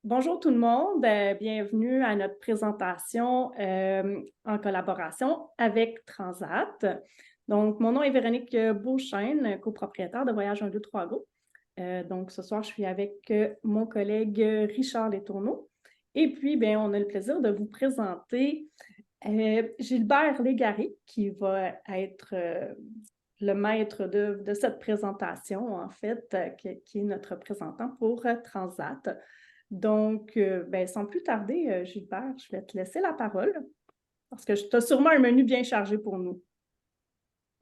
Bonjour tout le monde, bienvenue à notre présentation en collaboration avec Transat. Donc, mon nom est Véronique Beauchesne, copropriétaire de Voyage 123 Go. Donc, ce soir, je suis avec mon collègue Richard Letourneau. Et puis, bien, on a le plaisir de vous présenter Gilbert Légaré, qui va être le maître de cette présentation, en fait, qui est notre représentant pour Transat. Donc, ben, sans plus tarder, Gilbert, je vais te laisser la parole parce que tu as sûrement un menu bien chargé pour nous.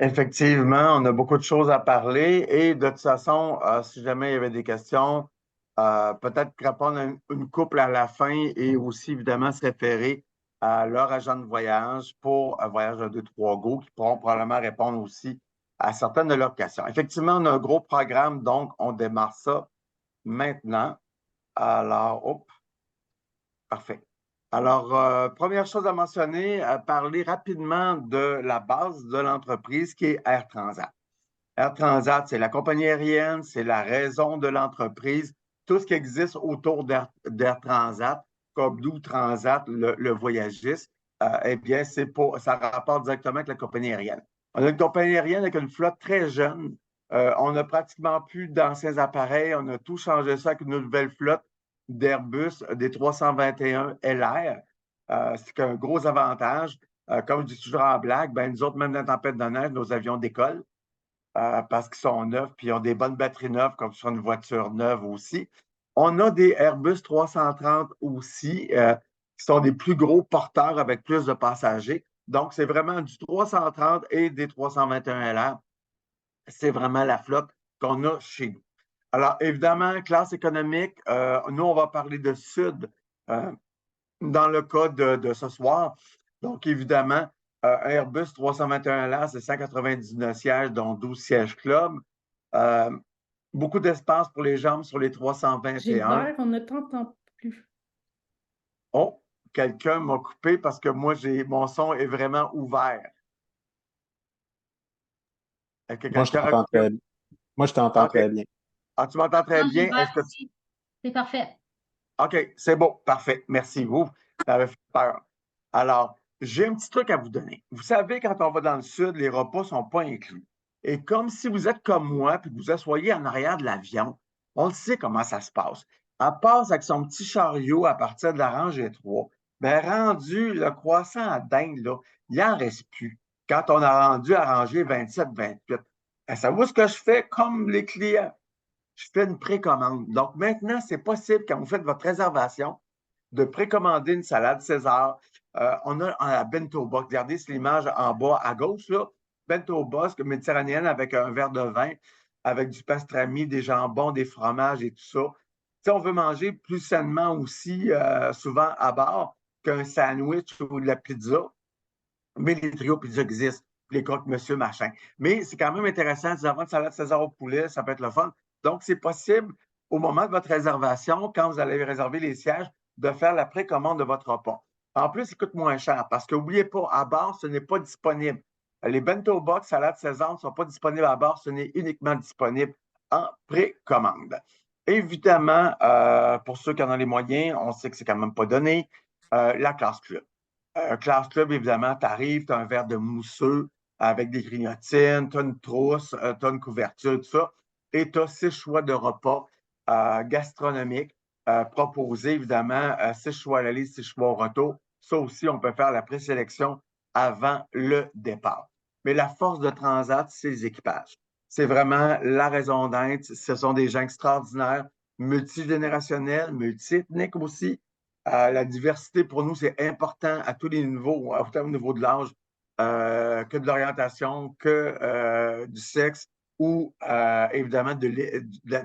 Effectivement, on a beaucoup de choses à parler et de toute façon, si jamais il y avait des questions, peut-être répondre à une couple à la fin et aussi évidemment se référer à leur agent de voyage pour un voyage de 2-3 go qui pourront probablement répondre aussi à certaines de leurs questions. Effectivement, on a un gros programme, donc on démarre ça maintenant. Alors, hop, parfait. Alors, première chose à mentionner, parler rapidement de la base de l'entreprise qui est Air Transat. Air Transat, c'est la compagnie aérienne, c'est la raison de l'entreprise. Tout ce qui existe autour d'Air Transat, comme d'où Transat, le voyagiste, eh bien, ça rapporte directement avec la compagnie aérienne. On a une compagnie aérienne avec une flotte très jeune. On n'a pratiquement plus d'anciens appareils. On a tout changé ça avec une nouvelle flotte d'Airbus, des 321 LR. C'est un gros avantage. Comme je dis toujours en blague, ben, nous autres, même dans la tempête de neige, nos avions décollent parce qu'ils sont neufs, puis ils ont des bonnes batteries neuves, comme sur une voiture neuve aussi. On a des Airbus 330 aussi, qui sont des plus gros porteurs avec plus de passagers. Donc, c'est vraiment du 330 et des 321 LR. C'est vraiment la flotte qu'on a chez nous. Alors, évidemment, classe économique, nous, on va parler de Sud euh, dans le cas de ce soir. Donc, évidemment, un Airbus 321 LR, c'est 199 sièges, dont 12 sièges club. Euh, Beaucoup d'espace pour les jambes sur les 321. Gilbert, on ne t'entend plus. Oh, quelqu'un m'a coupé parce que moi, mon son est vraiment ouvert. Est-ce que Moi, je quelqu'un a t'entends coupé? très bien. Moi, je t'entends OK. très bien. Ah, tu m'entends très Non, bien. Est-ce Gilbert que aussi. C'est parfait. OK, c'est bon, parfait. Merci. Vous m'avez fait peur. Alors, j'ai un petit truc à vous donner. Vous savez, quand on va dans le sud, les repas ne sont pas inclus. Et comme si vous êtes comme moi, puis que vous asseyez en arrière de l'avion, on le sait comment ça se passe. Elle passe avec son petit chariot à partir de la rangée 3. Bien, rendu le croissant à dinde, là, il n'en reste plus. Quand on a rendu à rangée 27-28. Savez-vous ce que je fais comme les clients? Je fais une précommande. Donc maintenant, c'est possible, quand vous faites votre réservation, de précommander une salade César. On a la bento box. Regardez, c'est l'image en bas à gauche, là. Bento box méditerranéenne avec un verre de vin, avec du pastrami, des jambons, des fromages et tout ça. Si on veut manger plus sainement aussi, souvent à bord, qu'un sandwich ou de la pizza, mais les trios pizza existent, les croque-monsieur, machin. Mais c'est quand même intéressant, de avoir une salade César au poulet, ça peut être le fun. Donc, c'est possible, au moment de votre réservation, quand vous allez réserver les sièges, de faire la précommande de votre repas. En plus, il coûte moins cher parce que n'oubliez pas, à bord, ce n'est pas disponible. Les bento box salade César ne sont pas disponibles à bord, ce n'est uniquement disponible en précommande. Évidemment, pour ceux qui en ont les moyens, on sait que c'est quand même pas donné, la classe club. Classe Club, évidemment, tu arrives, tu as un verre de mousseux avec des grignotines, tu as une trousse, tu as une couverture, tout ça. Et tu as 6 choix de repas gastronomiques proposés, évidemment, 6 choix à l'aller, 6 choix au retour. Ça aussi, on peut faire la présélection avant le départ. Mais la force de Transat, c'est les équipages. C'est vraiment la raison d'être. Ce sont des gens extraordinaires, multigénérationnels, multiethniques aussi. La diversité, pour nous, c'est important à tous les niveaux, autant au niveau de l'âge que de l'orientation, que du sexe ou évidemment de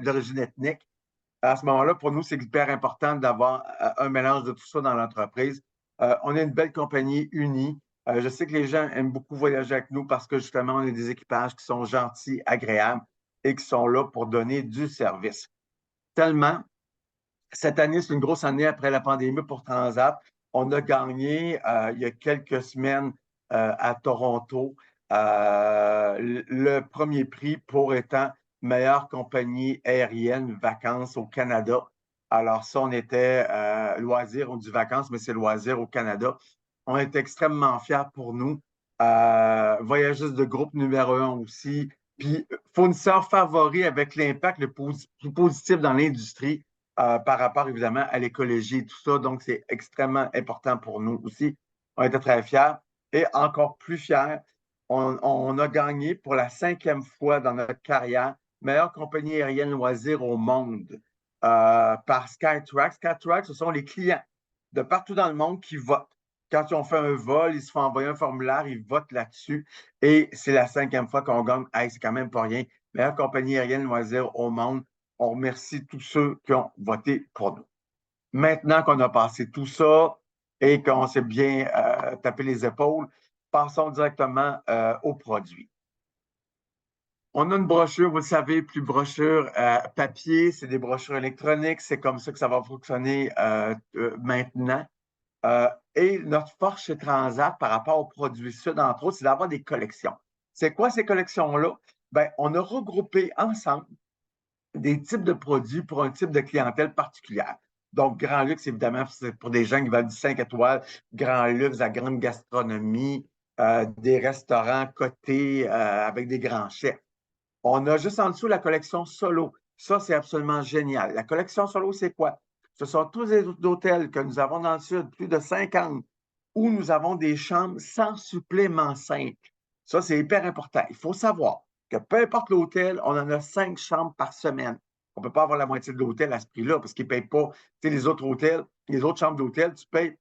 l'origine ethnique. À ce moment-là, pour nous, c'est hyper important d'avoir un mélange de tout ça dans l'entreprise. On est une belle compagnie unie. Je sais que les gens aiment beaucoup voyager avec nous parce que justement, on a des équipages qui sont gentils, agréables et qui sont là pour donner du service. Tellement cette année, c'est une grosse année après la pandémie pour Transat. On a gagné il y a quelques semaines à Toronto le premier prix pour étant meilleure compagnie aérienne vacances au Canada. Alors ça, on était loisirs ou du vacances, mais c'est loisirs au Canada. On est extrêmement fiers pour nous. Voyagistes de groupe numéro un aussi. Puis fournisseur favori avec l'impact le plus positif dans l'industrie par rapport évidemment à l'écologie et tout ça. Donc, c'est extrêmement important pour nous aussi. On était très fiers. Et encore plus fiers, on a gagné pour la 5e fois dans notre carrière meilleure compagnie aérienne loisir au monde par Skytrax. Skytrax, ce sont les clients de partout dans le monde qui votent. Quand ils ont fait un vol, ils se font envoyer un formulaire, ils votent là-dessus. Et c'est la 5e fois qu'on gagne. Hey, c'est quand même pas rien. Meilleure compagnie aérienne loisir au monde. On remercie tous ceux qui ont voté pour nous. Maintenant qu'on a passé tout ça et qu'on s'est bien tapé les épaules, passons directement aux produits. On a une brochure, vous le savez, plus brochure papier, c'est des brochures électroniques, c'est comme ça que ça va fonctionner maintenant. Et notre force chez Transat par rapport aux produits Sud, entre autres, c'est d'avoir des collections. C'est quoi ces collections-là? Bien, on a regroupé ensemble des types de produits pour un type de clientèle particulière. Donc, grand luxe, évidemment, c'est pour des gens qui veulent du 5 étoiles, grand luxe, la grande gastronomie, des restaurants cotés avec des grands chefs. On a juste en dessous la collection solo. Ça, c'est absolument génial. La collection solo, c'est quoi? Ce sont tous les hôtels que nous avons dans le Sud, plus de 50, où nous avons des chambres sans supplément simple. Ça, c'est hyper important. Il faut savoir que peu importe l'hôtel, on en a 5 chambres par semaine. On ne peut pas avoir la moitié de l'hôtel à ce prix-là parce qu'ils ne payent pas. Tu sais, les autres hôtels, les autres chambres d'hôtel, tu payes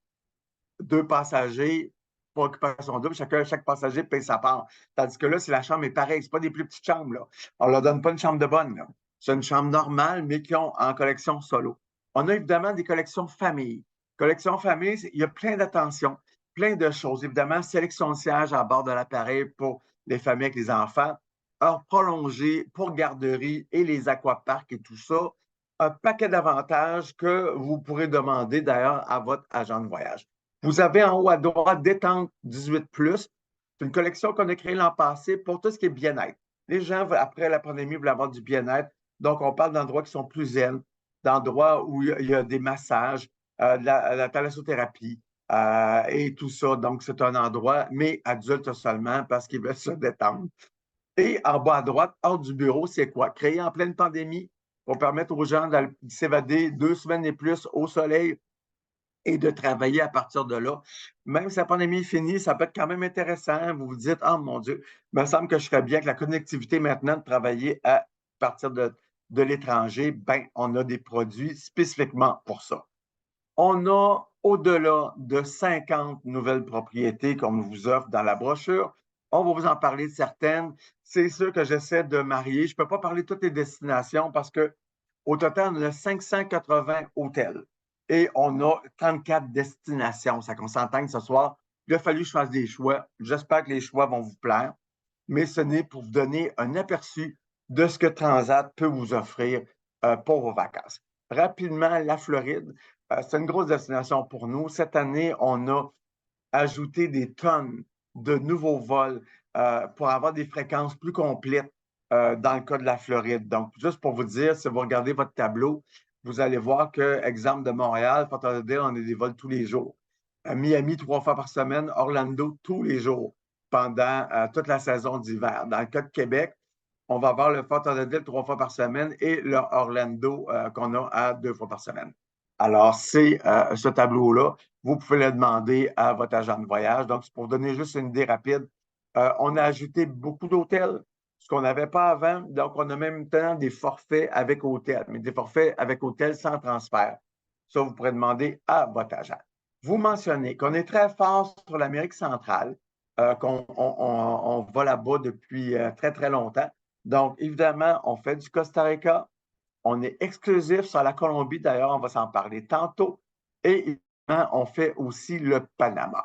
2 passagers pour occupation double. Chaque passager paye sa part. Tandis que là, si la chambre est pareille, ce pas des plus petites chambres. Là. On ne leur donne pas une chambre de bonne. Là. C'est une chambre normale, mais qui ont en collection solo. On a évidemment des collections famille. Collection famille, il y a plein d'attention, plein de choses. Évidemment, sélection de sièges à bord de l'appareil pour les familles avec les enfants, heures prolongées pour garderie et les aquaparks et tout ça. Un paquet d'avantages que vous pourrez demander d'ailleurs à votre agent de voyage. Vous avez en haut à droite Détente 18+. C'est une collection qu'on a créée l'an passé pour tout ce qui est bien-être. Les gens, après la pandémie, veulent avoir du bien-être. Donc, on parle d'endroits qui sont plus zen, d'endroits où il y a des massages, de la thalassothérapie et tout ça. Donc, c'est un endroit, mais adulte seulement parce qu'ils veulent se détendre. Et en bas à droite, hors du bureau, c'est quoi? Créé en pleine pandémie pour permettre aux gens de s'évader 2 semaines et plus au soleil et de travailler à partir de là. Même si la pandémie est finie, ça peut être quand même intéressant. Vous vous dites, oh mon Dieu, il me semble que je ferais bien avec la connectivité maintenant de travailler à partir de l'étranger. Ben, on a des produits spécifiquement pour ça. On a au-delà de 50 nouvelles propriétés qu'on vous offre dans la brochure. On va vous en parler de certaines. C'est sûr que j'essaie de marier. Je ne peux pas parler de toutes les destinations parce qu'au total, on a 580 hôtels et on a 34 destinations. Ça qu'on s'entend que ce soir, il a fallu que je fasse des choix. J'espère que les choix vont vous plaire, mais ce n'est pour vous donner un aperçu de ce que Transat peut vous offrir pour vos vacances. Rapidement, la Floride, c'est une grosse destination pour nous. Cette année, on a ajouté des tonnes de nouveaux vols pour avoir des fréquences plus complètes dans le cas de la Floride. Donc, juste pour vous dire, si vous regardez votre tableau, vous allez voir que, exemple de Montréal, Fort Lauderdale, on a des vols tous les jours. À Miami, 3 fois par semaine, Orlando, tous les jours, pendant toute la saison d'hiver. Dans le cas de Québec, on va avoir le Fort Lauderdale 3 fois par semaine et le Orlando qu'on a à 2 fois par semaine. Alors, c'est ce tableau-là. Vous pouvez le demander à votre agent de voyage. Donc, c'est pour vous donner juste une idée rapide. On a ajouté beaucoup d'hôtels, ce qu'on n'avait pas avant. Donc, on a même maintenant des forfaits avec hôtel, mais des forfaits avec hôtel sans transfert. Ça, vous pourrez demander à votre agent. Vous mentionnez qu'on est très fort sur l'Amérique centrale, qu'on va là-bas depuis très, très longtemps. Donc, évidemment, on fait du Costa Rica. On est exclusif sur la Colombie, d'ailleurs, on va s'en parler tantôt. Et évidemment, on fait aussi le Panama.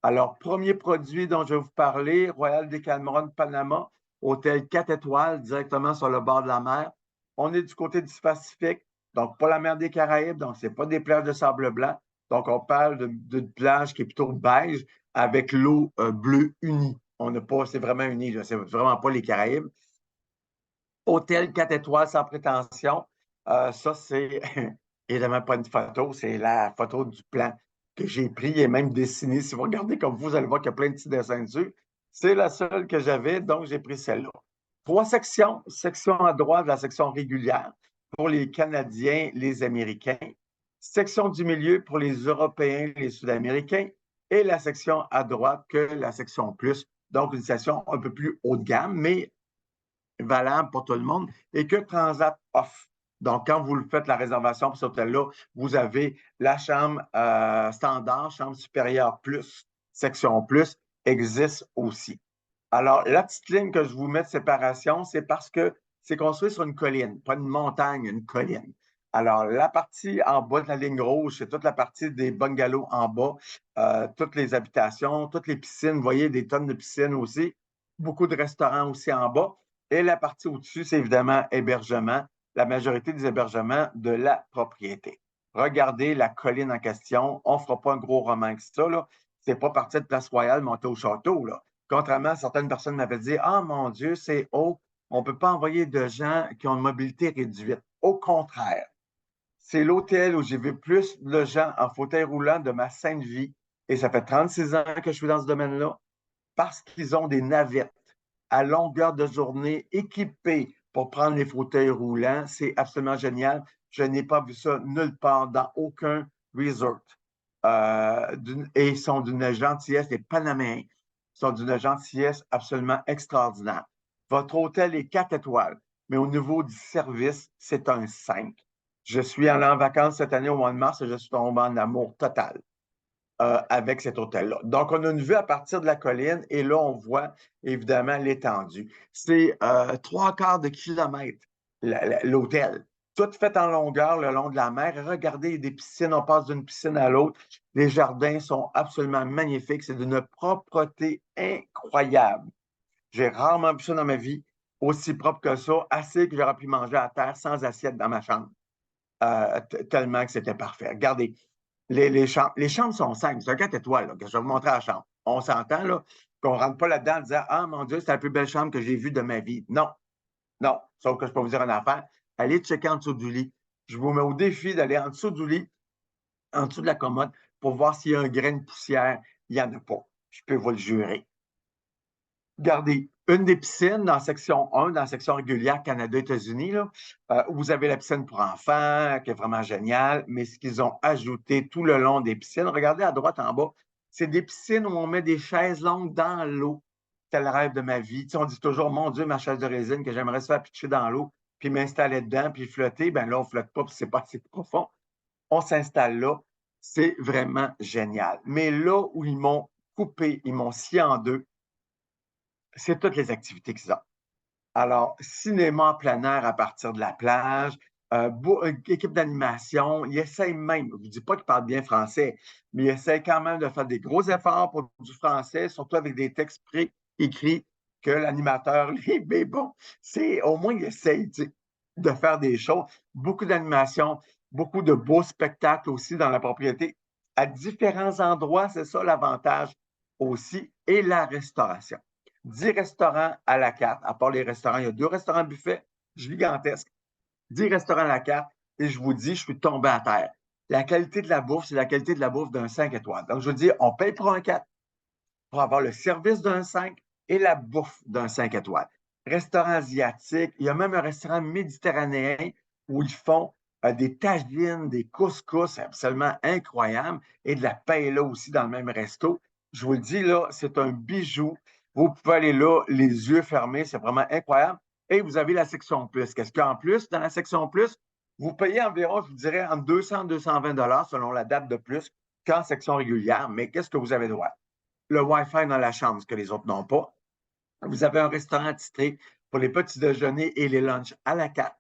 Alors, premier produit dont je vais vous parler, Royal Decameron Panama, hôtel 4 étoiles, directement sur le bord de la mer. On est du côté du Pacifique, donc pas la mer des Caraïbes, donc ce n'est pas des plages de sable blanc. Donc, on parle d'une plage qui est plutôt beige avec l'eau bleue unie. On n'a pas, c'est vraiment uni, c'est vraiment pas les Caraïbes. Hôtel 4 étoiles sans prétention. Ça, c'est évidemment pas une photo, c'est la photo du plan que j'ai pris et même dessiné. Si vous regardez comme vous allez voir qu'il y a plein de petits dessins dessus. C'est la seule que j'avais, donc j'ai pris celle-là. 3 sections. Section à droite, la section régulière pour les Canadiens, les Américains. Section du milieu pour les Européens, les Sud-Américains. Et la section à droite que la section plus. Donc, une section un peu plus haut de gamme, mais valable pour tout le monde et que Transat offre. Donc, quand vous faites la réservation pour cet hôtel-là, vous avez la chambre standard, chambre supérieure plus, section plus, existe aussi. Alors, la petite ligne que je vous mets de séparation, c'est parce que c'est construit sur une colline, pas une montagne, une colline. Alors, la partie en bas de la ligne rouge, c'est toute la partie des bungalows en bas, toutes les habitations, toutes les piscines, vous voyez, des tonnes de piscines aussi, beaucoup de restaurants aussi en bas. Et la partie au-dessus, c'est évidemment hébergement, la majorité des hébergements de la propriété. Regardez la colline en question. On ne fera pas un gros roman que ça. Ce n'est pas parti de Place Royale, monter au château. Là. Contrairement à certaines personnes m'avaient dit ah mon Dieu, c'est haut. On ne peut pas envoyer de gens qui ont une mobilité réduite. Au contraire, c'est l'hôtel où j'ai vu plus de gens en fauteuil roulant de ma sainte vie. Et ça fait 36 ans que je suis dans ce domaine-là parce qu'ils ont des navettes à longueur de journée équipées pour prendre les fauteuils roulants. C'est absolument génial. Je n'ai pas vu ça nulle part dans aucun resort. Et ils sont d'une gentillesse, les Panaméens sont d'une gentillesse absolument extraordinaire. Votre hôtel est 4 étoiles, mais au niveau du service, c'est un 5. Je suis allé en vacances cette année au mois de mars et je suis tombé en amour total avec cet hôtel-là. Donc, on a une vue à partir de la colline et là, on voit évidemment l'étendue. C'est 3/4 de kilomètre, l'hôtel. Tout fait en longueur le long de la mer. Regardez, des piscines, on passe d'une piscine à l'autre. Les jardins sont absolument magnifiques. C'est d'une propreté incroyable. J'ai rarement vu ça dans ma vie, aussi propre que ça, assez que j'aurais pu manger à terre sans assiette dans ma chambre. Tellement que c'était parfait. Regardez, les chambres sont simples. C'est un 4 étoiles. Là, que je vais vous montrer la chambre. On s'entend là, qu'on ne rentre pas là-dedans en disant ah mon Dieu, c'est la plus belle chambre que j'ai vue de ma vie. Non, non. Sauf que je peux vous dire une affaire. Allez checker en dessous du lit. Je vous mets au défi d'aller en dessous du lit, en dessous de la commode, pour voir s'il y a un grain de poussière. Il n'y en a pas. Je peux vous le jurer. Regardez, une des piscines dans la section 1, dans la section régulière Canada-États-Unis, où vous avez la piscine pour enfants, qui est vraiment géniale, mais ce qu'ils ont ajouté tout le long des piscines, regardez à droite en bas, c'est des piscines où on met des chaises longues dans l'eau. C'est le rêve de ma vie. Tu sais, on dit toujours, mon Dieu, ma chaise de résine, que j'aimerais se faire pitcher dans l'eau, puis m'installer dedans, puis flotter. Ben là, on ne flotte pas, puis c'est pas assez profond. On s'installe là. C'est vraiment génial. Mais là où ils m'ont coupé, ils m'ont scié en deux, c'est toutes les activités qu'ils ont. Alors, cinéma en plein air à partir de la plage, équipe d'animation, ils essayent même, je ne vous dis pas qu'ils parlent bien français, mais ils essayent quand même de faire des gros efforts pour du français, surtout avec des textes écrits que l'animateur lit. Mais bon, c'est au moins ils essayent de faire des choses. Beaucoup d'animation, beaucoup de beaux spectacles aussi dans la propriété, à différents endroits, c'est ça l'avantage aussi, et la restauration. 10 restaurants à la carte, à part les restaurants, il y a 2 restaurants buffets gigantesques, 10 restaurants à la carte, et je vous dis, je suis tombé à terre. La qualité de la bouffe, c'est la qualité de la bouffe d'un 5 étoiles. Donc, je vous dis, on paye pour un 4 pour avoir le service d'un 5 et la bouffe d'un 5 étoiles. Restaurant asiatique, il y a même un restaurant méditerranéen où ils font des tagines, des couscous absolument incroyables et de la paella aussi dans le même resto. Je vous le dis, là, c'est un bijou. Vous pouvez aller là, les yeux fermés, c'est vraiment incroyable. Et vous avez la section plus. Qu'est-ce qu'il y a en plus dans la section plus? Vous payez environ, je vous dirais, entre 200 et 220 $ selon la date de plus qu'en section régulière. Mais qu'est-ce que vous avez droit? Le Wi-Fi dans la chambre, ce que les autres n'ont pas. Vous avez un restaurant attitré pour les petits déjeuners et les lunchs à la carte.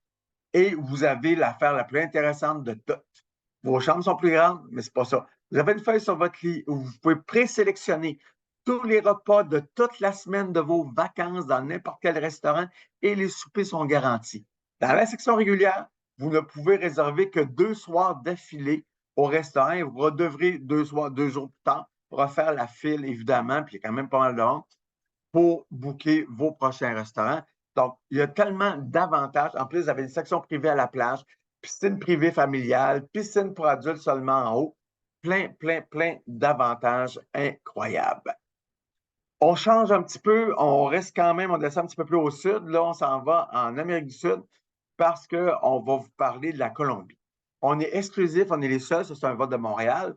Et vous avez l'affaire la plus intéressante de toutes. Vos chambres sont plus grandes, mais ce n'est pas ça. Vous avez une feuille sur votre lit où vous pouvez présélectionner tous les repas de toute la semaine de vos vacances dans n'importe quel restaurant et les soupers sont garantis. Dans la section régulière, vous ne pouvez réserver que 2 soirs d'affilée au restaurant et vous redevrez 2 soirs, 2 jours plus tard refaire la file, évidemment, puis il y a quand même pas mal de monde pour booker vos prochains restaurants. Donc, il y a tellement d'avantages. En plus, vous avez une section privée à la plage, piscine privée familiale, piscine pour adultes seulement en haut. Plein, plein, plein d'avantages incroyables. On change un petit peu, on reste quand même, on descend un petit peu plus au sud. Là, on s'en va en Amérique du Sud parce qu'on va vous parler de la Colombie. On est exclusif, on est les seuls, c'est un vote de Montréal,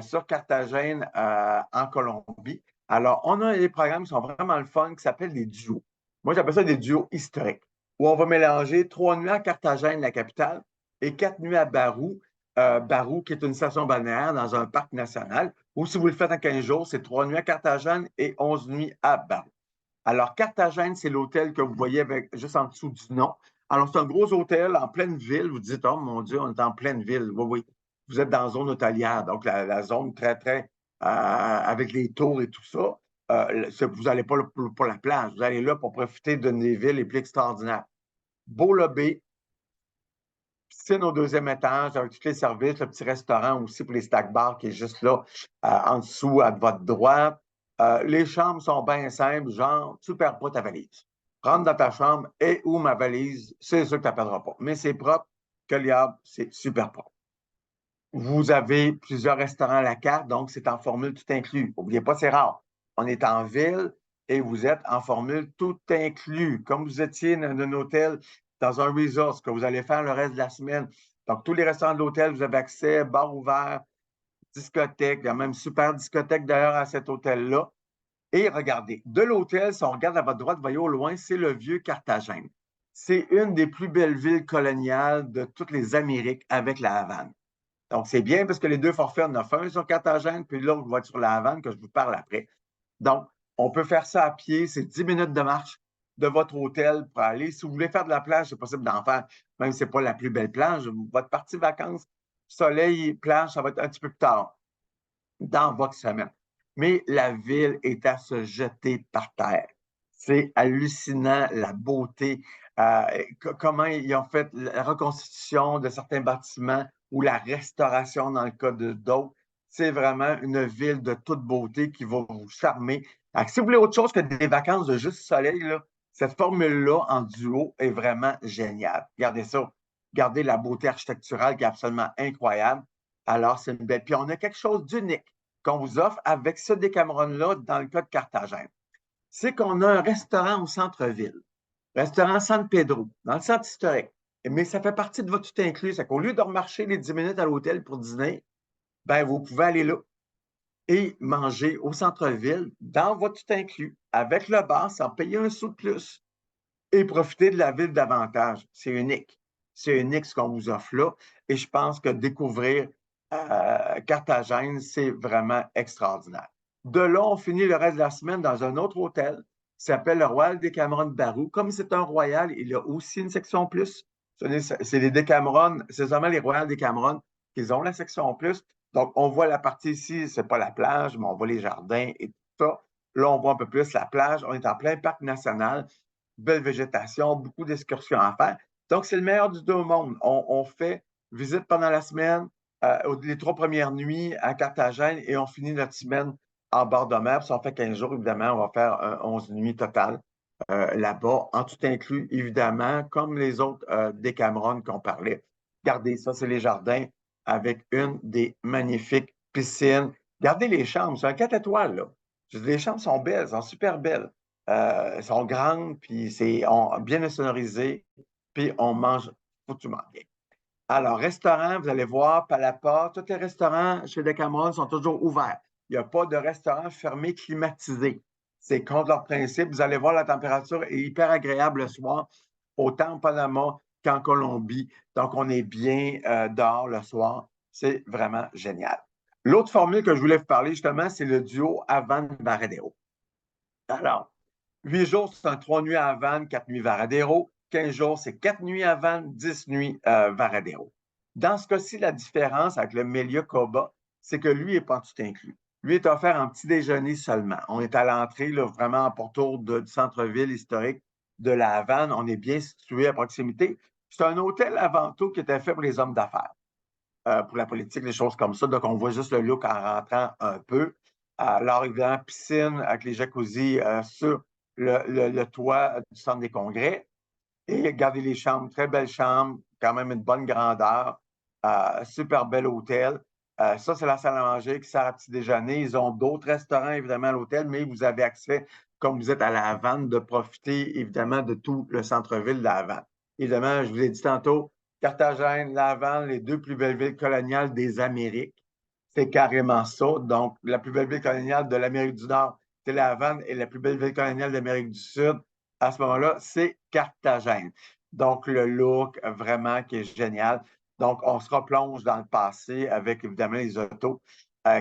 sur Carthagène en Colombie. Alors, on a des programmes qui sont vraiment le fun, qui s'appellent des duos. Moi, j'appelle ça des duos historiques, où on va mélanger 3 nuits à Carthagène, la capitale, et 4 nuits à Barou, Barou, qui est une station balnéaire dans un parc national, ou si vous le faites en 15 jours, c'est 3 nuits à Carthagène et 11 nuits à Barou. Alors, Carthagène, c'est l'hôtel que vous voyez avec, juste en dessous du nom. Alors, c'est un gros hôtel en pleine ville. Vous dites, oh mon Dieu, on est en pleine ville. Oui, oui. Vous êtes dans la zone hôtelière, donc la zone très, très, avec les tours et tout ça. Vous n'allez pas pour la plage, vous allez là pour profiter d'une des villes les plus extraordinaires. Beau lobby, piscine au 2e étage avec tous les services, le petit restaurant aussi pour les snack bars qui est juste là en dessous à votre droite. Les chambres sont bien simples, genre, tu ne perds pas ta valise. Rentre dans ta chambre et où ma valise, c'est sûr que tu ne perdras pas. Mais c'est propre, que liable, c'est super propre. Vous avez plusieurs restaurants à la carte, donc c'est en formule tout inclus. N'oubliez pas, c'est rare. On est en ville et vous êtes en formule tout inclus, comme vous étiez dans un hôtel, dans un resort, que vous allez faire le reste de la semaine. Donc, tous les restaurants de l'hôtel, vous avez accès, bar ouvert, discothèque, il y a même super discothèque d'ailleurs à cet hôtel-là. Et regardez, de l'hôtel, si on regarde à votre droite, vous voyez au loin, c'est le vieux Carthagène. C'est une des plus belles villes coloniales de toutes les Amériques avec la Havane. Donc, c'est bien parce que les deux forfaits, on en a fait un sur Carthagène, puis l'autre va être sur la Havane, que je vous parle après. Donc, on peut faire ça à pied, c'est 10 minutes de marche de votre hôtel pour aller. Si vous voulez faire de la plage, c'est possible d'en faire, même si ce n'est pas la plus belle plage. Votre partie vacances, soleil, plage, ça va être un petit peu plus tard dans votre semaine. Mais la ville est à se jeter par terre. C'est hallucinant la beauté, euh, comment ils ont fait la reconstitution de certains bâtiments ou la restauration dans le cas de d'autres. C'est vraiment une ville de toute beauté qui va vous charmer. Alors, si vous voulez autre chose que des vacances de juste soleil, là, cette formule-là en duo est vraiment géniale. Regardez ça. Regardez la beauté architecturale qui est absolument incroyable. Alors, c'est une belle. Puis, on a quelque chose d'unique qu'on vous offre avec ce Décameron-là dans le cas de Carthagène. C'est qu'on a un restaurant au centre-ville, restaurant San Pedro, dans le centre historique. Mais ça fait partie de votre tout inclus. C'est qu'au lieu de remarcher les 10 minutes à l'hôtel pour dîner, ben, vous pouvez aller là et manger au centre-ville dans votre tout inclus, avec le bar, sans payer un sou de plus et profiter de la ville davantage. C'est unique. C'est unique ce qu'on vous offre là. Et je pense que découvrir Carthagène, c'est vraiment extraordinaire. De là, on finit le reste de la semaine dans un autre hôtel qui s'appelle le Royal Decameron Barou. Comme c'est un royal, il y a aussi une section plus. C'est les Decameron, c'est seulement les Royal Decameron qui ont la section plus. Donc, on voit la partie ici, c'est pas la plage, mais on voit les jardins et tout ça. Là, on voit un peu plus la plage. On est en plein parc national, belle végétation, beaucoup d'excursions à faire. Donc, c'est le meilleur du deux mondes. On fait visite pendant la semaine, les 3 premières nuits à Carthagène et on finit notre semaine en bord de mer. Si on fait 15 jours, évidemment, on va faire 11 nuits totales là-bas, en tout inclus, évidemment, comme les autres Décameron qu'on parlait. Regardez, ça, c'est les jardins avec une des magnifiques piscines. Regardez les chambres, c'est un 4 étoiles, là. Les chambres sont belles, sont super belles. Elles sont grandes, puis c'est bien sonorisé, puis on mange foutument bien. Alors, restaurant, vous allez voir, Palapa, tous les restaurants chez Decameron sont toujours ouverts. Il n'y a pas de restaurant fermé climatisé. C'est contre leur principe. Vous allez voir, la température est hyper agréable le soir, autant en Panama qu'en Colombie. Donc, on est bien dehors le soir. C'est vraiment génial. L'autre formule que je voulais vous parler, justement, c'est le duo Havane-Varadero. Alors, 8 jours, c'est un 3 nuits à Havane, 4 nuits Varadero. 15 jours, c'est 4 nuits à Havane, 10 nuits Varadero. Dans ce cas-ci, la différence avec le Melia Coba, c'est que lui n'est pas tout inclus. Lui est offert en petit déjeuner seulement. On est à l'entrée, là, vraiment en pourtour du centre-ville historique de la Havane. On est bien situé à proximité. C'est un hôtel avant tout qui était fait pour les hommes d'affaires, pour la politique, des choses comme ça. Donc, on voit juste le look en rentrant un peu. Alors, évidemment, piscine avec les jacuzzi sur le toit du centre des congrès. Et regardez les chambres, très belles chambres, quand même une bonne grandeur, super bel hôtel. Ça, c'est la salle à manger qui sert à petit déjeuner. Ils ont d'autres restaurants, évidemment, à l'hôtel, mais vous avez accès, comme vous êtes à la Havane, de profiter, évidemment, de tout le centre-ville de la Havane. Évidemment, je vous ai dit tantôt, Carthagène, la Havane, les deux plus belles villes coloniales des Amériques. C'est carrément ça. Donc, la plus belle ville coloniale de l'Amérique du Nord, c'est la Havane, et la plus belle ville coloniale d'Amérique du Sud, à ce moment-là, c'est Carthagène. Donc, le look vraiment qui est génial. Donc, on se replonge dans le passé avec évidemment les autos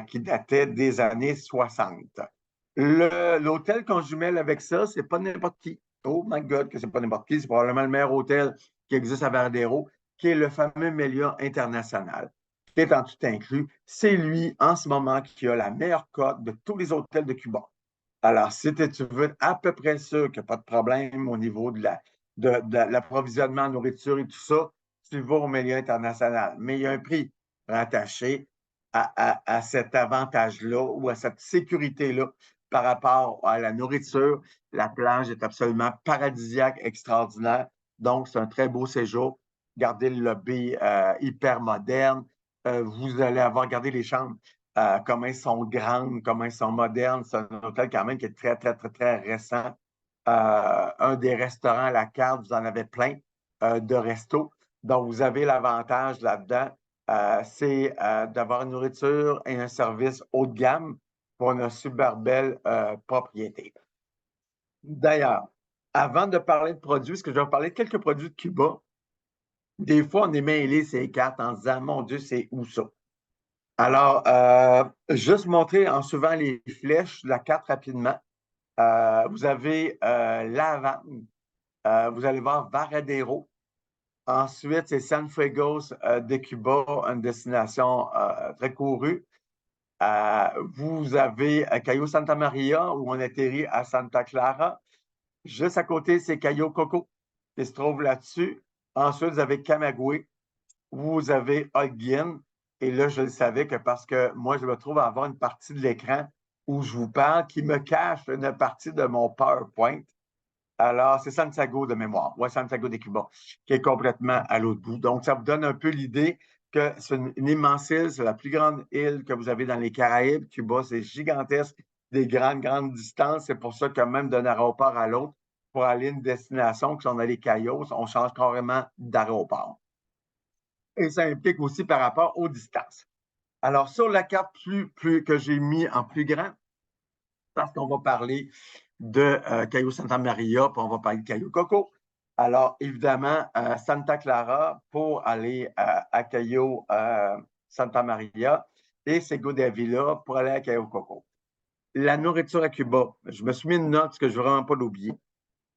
qui dataient des années 60. L'hôtel qu'on jumelle avec ça, c'est pas n'importe qui. Oh my God, que c'est pas n'importe qui. C'est probablement le meilleur hôtel qui existe à Varadero, qui est le fameux Melia International, qui est en tout inclus. C'est lui, en ce moment, qui a la meilleure cote de tous les hôtels de Cuba. Alors, si tu veux être à peu près sûr qu'il n'y a pas de problème au niveau de l'approvisionnement en nourriture et tout ça, tu vas au milieu international. Mais il y a un prix rattaché à cet avantage-là ou à cette sécurité-là par rapport à la nourriture. La plage est absolument paradisiaque, extraordinaire. Donc, c'est un très beau séjour. Gardez le lobby hyper moderne. Vous allez avoir gardé les chambres comment ils sont grandes, comment ils sont modernes. C'est un hôtel quand même qui est très, très, très, très récent. Un des restaurants à la carte, vous en avez plein de restos. Donc, vous avez l'avantage là-dedans, c'est d'avoir une nourriture et un service haut de gamme pour une super belle propriété. D'ailleurs, avant de parler de produits, parce que je vais vous parler de quelques produits de Cuba, des fois, on est mêlé ces cartes en se disant, mon Dieu, c'est où ça? Alors, juste montrer en suivant les flèches de la carte rapidement. Vous avez La Havane, vous allez voir Varadero. Ensuite, c'est San Fuegos de Cuba, une destination très courue. Vous avez Cayo Santa Maria, où on atterrit à Santa Clara. Juste à côté, c'est Cayo Coco, qui se trouve là-dessus. Ensuite, vous avez Camagüey, vous avez Holguín. Et là, je le savais que parce que moi, je me trouve à avoir une partie de l'écran où je vous parle qui me cache une partie de mon PowerPoint. Alors, c'est Santiago de mémoire. Ouais, Santiago de Cuba, qui est complètement à l'autre bout. Donc, ça vous donne un peu l'idée que c'est une immense île, c'est la plus grande île que vous avez dans les Caraïbes. Cuba, c'est gigantesque, des grandes, grandes distances. C'est pour ça que même d'un aéroport à l'autre, pour aller à une destination, que si on a les Cayos, on change carrément d'aéroport. Et ça implique aussi par rapport aux distances. Alors, sur la carte que j'ai mis en plus grand, parce qu'on va parler de Cayo Santa Maria, puis on va parler de Cayo Coco. Alors, évidemment, Santa Clara pour aller à Cayo Santa Maria et Sego de Avila pour aller à Cayo Coco. La nourriture à Cuba, je me suis mis une note parce que je ne veux vraiment pas l'oublier.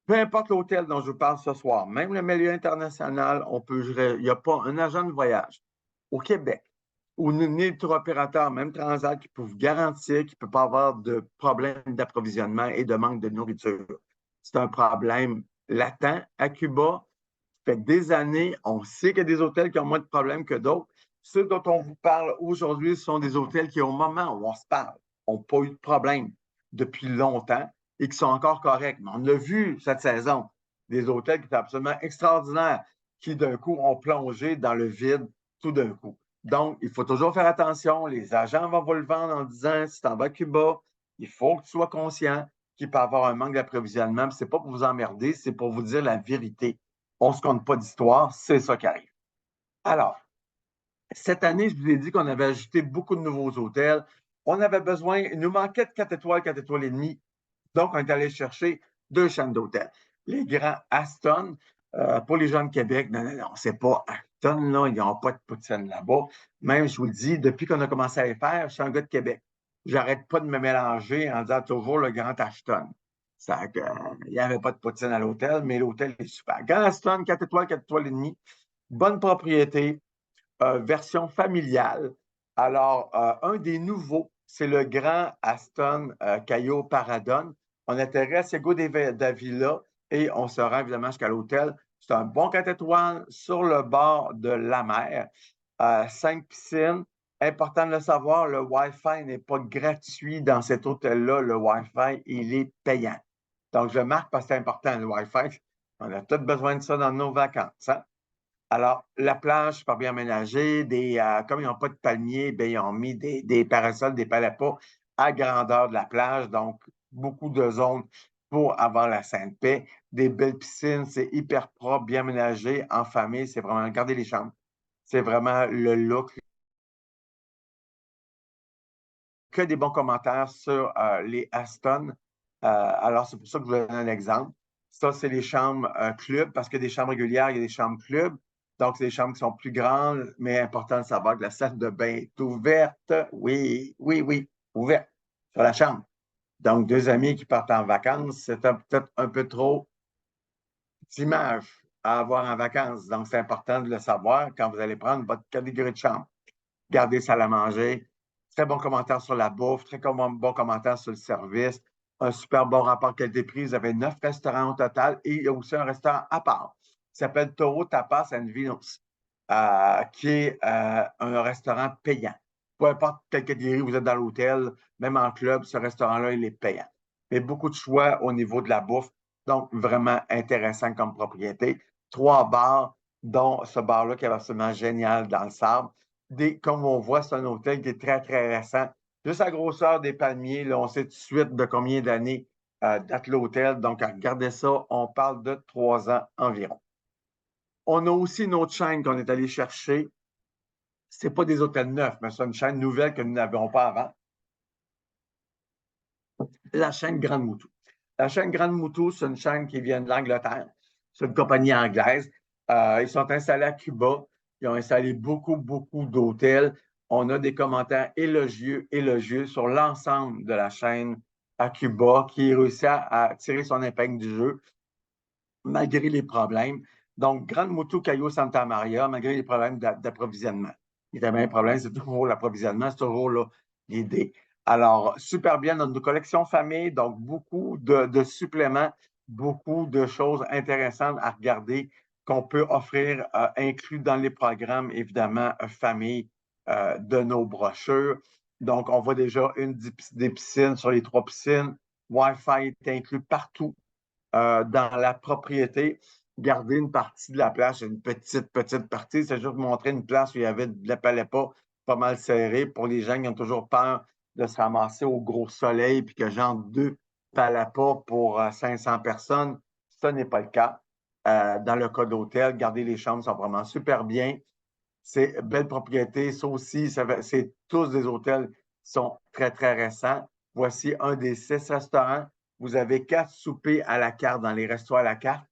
Peu importe l'hôtel dont je vous parle ce soir, même le milieu international, il n'y a pas un agent de voyage au Québec ou ni tour opérateur, même Transat, qui peut vous garantir qu'il ne peut pas avoir de problème d'approvisionnement et de manque de nourriture. C'est un problème latent à Cuba. Ça fait des années, on sait qu'il y a des hôtels qui ont moins de problèmes que d'autres. Ceux dont on vous parle aujourd'hui sont des hôtels qui, au moment où on se parle, n'ont pas eu de problème depuis longtemps et qui sont encore corrects. Mais on a vu cette saison des hôtels qui étaient absolument extraordinaires, qui d'un coup ont plongé dans le vide tout d'un coup. Donc, il faut toujours faire attention. Les agents vont vous le vendre en disant, si tu en vas à Cuba, il faut que tu sois conscient qu'il peut y avoir un manque d'approvisionnement. Ce n'est pas pour vous emmerder, c'est pour vous dire la vérité. On ne se compte pas d'histoire, c'est ça qui arrive. Alors, cette année, je vous ai dit qu'on avait ajouté beaucoup de nouveaux hôtels. On avait besoin, il nous manquait de 4 étoiles et demie. Donc, on est allé chercher 2 chaînes d'hôtels. Les grands Aston, pour les gens de Québec, non, non, non, c'est pas Aston, là, ils n'ont pas de poutine là-bas. Même, je vous le dis, depuis qu'on a commencé à les faire, je suis un gars de Québec. J'arrête pas de me mélanger en disant toujours le grand Ashton. Il n'y avait pas de poutine à l'hôtel, mais l'hôtel est super. Grand Aston, 4 étoiles et demie. Bonne propriété, version familiale. Alors, un des nouveaux, c'est le grand Aston Cayo Paradon. On atterrit à Sego d'Avila et on se rend évidemment jusqu'à l'hôtel. C'est un bon 4 étoiles sur le bord de la mer. 5 piscines. Important de le savoir, le Wi-Fi n'est pas gratuit dans cet hôtel-là. Le Wi-Fi, il est payant. Donc, je le marque parce que c'est important, le Wi-Fi. On a tous besoin de ça dans nos vacances. Hein? Alors, la plage, super bien aménagée. Comme ils n'ont pas de palmiers, bien, ils ont mis des parasols, des palais-pas à grandeur de la plage. Donc, beaucoup de zones pour avoir la sainte paix. Des belles piscines, c'est hyper propre, bien aménagé, en famille. C'est vraiment, regardez les chambres. C'est vraiment le look. Que des bons commentaires sur les Aston. Alors, c'est pour ça que je vous donne un exemple. Ça, c'est les chambres club, parce que des chambres régulières, il y a des chambres club. Donc, c'est des chambres qui sont plus grandes, mais important de savoir que la salle de bain est ouverte. Oui, oui, oui, ouverte sur la chambre. Donc, deux amis qui partent en vacances, c'est peut-être un peu trop d'image à avoir en vacances. Donc, c'est important de le savoir quand vous allez prendre votre catégorie de chambre. Gardez ça à manger. Très bon commentaire sur la bouffe, très bon commentaire sur le service. Un super bon rapport qualité-prix. Vous avez 9 restaurants au total et il y a aussi un restaurant à part qui s'appelle Toro Tapas and Vinos, qui est un restaurant payant. Peu importe quelle catégorie vous êtes dans l'hôtel, même en club, ce restaurant-là, il est payant. Mais beaucoup de choix au niveau de la bouffe. Donc, vraiment intéressant comme propriété. 3 bars, dont ce bar-là qui est absolument génial dans le sable. Comme on voit, c'est un hôtel qui est très, très récent. Juste la grosseur des palmiers, là, on sait tout de suite de combien d'années date l'hôtel. Donc, regardez ça, on parle de 3 ans environ. On a aussi une autre chaîne qu'on est allé chercher. Ce n'est pas des hôtels neufs, mais c'est une chaîne nouvelle que nous n'avions pas avant. La chaîne Grande Moutou. La chaîne Grande Moutou, c'est une chaîne qui vient de l'Angleterre. C'est une compagnie anglaise. Ils sont installés à Cuba. Ils ont installé beaucoup, beaucoup d'hôtels. On a des commentaires élogieux sur l'ensemble de la chaîne à Cuba qui réussit à tirer son épingle du jeu malgré les problèmes. Donc, Grande Moutou, Cayo Santa Maria, malgré les problèmes d'approvisionnement. Évidemment, le problème, c'est toujours l'approvisionnement, c'est toujours là l'idée. Alors, super bien dans nos collections famille, donc beaucoup de suppléments, beaucoup de choses intéressantes à regarder qu'on peut offrir, inclus dans les programmes, évidemment, famille de nos brochures. Donc, on voit déjà des piscines sur les 3 piscines. Wi-Fi est inclus partout dans la propriété. Garder une partie de la place, une petite partie. C'est juste montrer une place où il y avait de la palais pas mal serré pour les gens qui ont toujours peur de se ramasser au gros soleil puis que genre 2 palais pour 500 personnes. Ce n'est pas le cas. Dans le cas d'hôtel, garder les chambres sont vraiment super bien. C'est belle propriété. Ça aussi, c'est tous des hôtels qui sont très, très récents. Voici un des 6 restaurants. Vous avez 4 soupers à la carte dans les restos à la carte,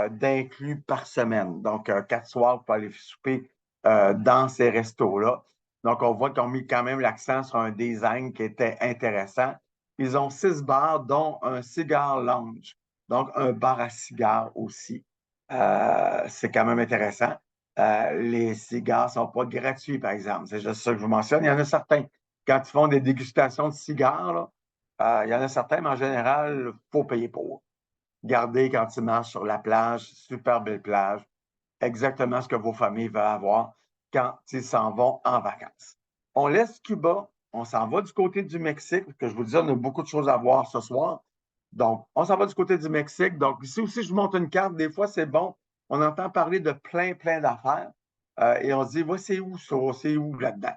d'inclus par semaine. Donc, 4 soirs pour aller souper dans ces restos-là. Donc, on voit qu'ils ont mis quand même l'accent sur un design qui était intéressant. Ils ont 6 bars, dont un cigar lounge. Donc, un bar à cigares aussi. C'est quand même intéressant. Les cigares ne sont pas gratuits, par exemple. C'est juste ça que je vous mentionne. Il y en a certains, quand ils font des dégustations de cigares, là, il y en a certains, mais en général, il faut payer pour. Gardez quand ils marchent sur la plage, super belle plage, exactement ce que vos familles veulent avoir quand ils s'en vont en vacances. On laisse Cuba, on s'en va du côté du Mexique, que je vous disais, on a beaucoup de choses à voir ce soir. Donc, on s'en va du côté du Mexique. Donc, ici aussi, je vous montre une carte. Des fois, c'est bon. On entend parler de plein d'affaires. Et on se dit, c'est où ça? C'est où là-dedans?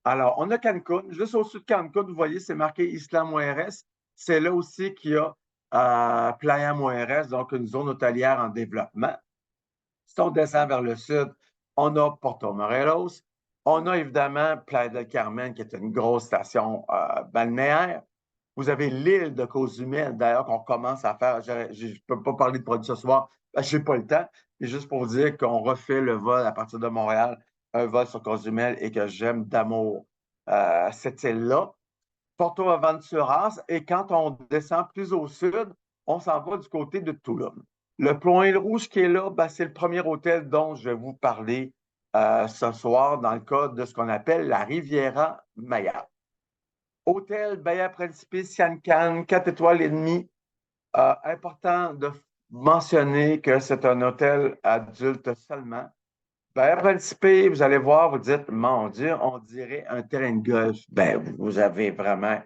Alors, on a Cancun. Juste au-dessus de Cancun, vous voyez, c'est marqué Isla Mujeres. C'est là aussi qu'il y a Playa Mujeres, donc une zone hôtelière en développement. Si on descend vers le sud, on a Porto Morelos. On a évidemment Playa del Carmen, qui est une grosse station balnéaire. Vous avez l'île de Cozumel, d'ailleurs, qu'on commence à faire. Je ne peux pas parler de produits ce soir, je n'ai pas le temps. C'est juste pour vous dire qu'on refait le vol à partir de Montréal, un vol sur Cozumel et que j'aime d'amour cette île-là. Porto Aventuras, et quand on descend plus au sud, on s'en va du côté de Tulum. Le Point Rouge qui est là, c'est le premier hôtel dont je vais vous parler ce soir dans le cadre de ce qu'on appelle la Riviera Maya. Hôtel Bahia Principe Sian Can, 4 étoiles et demie. Important de mentionner que c'est un hôtel adulte seulement. Bahia Principe, vous allez voir, vous dites, mon Dieu, on dirait un terrain de golf. Vous avez vraiment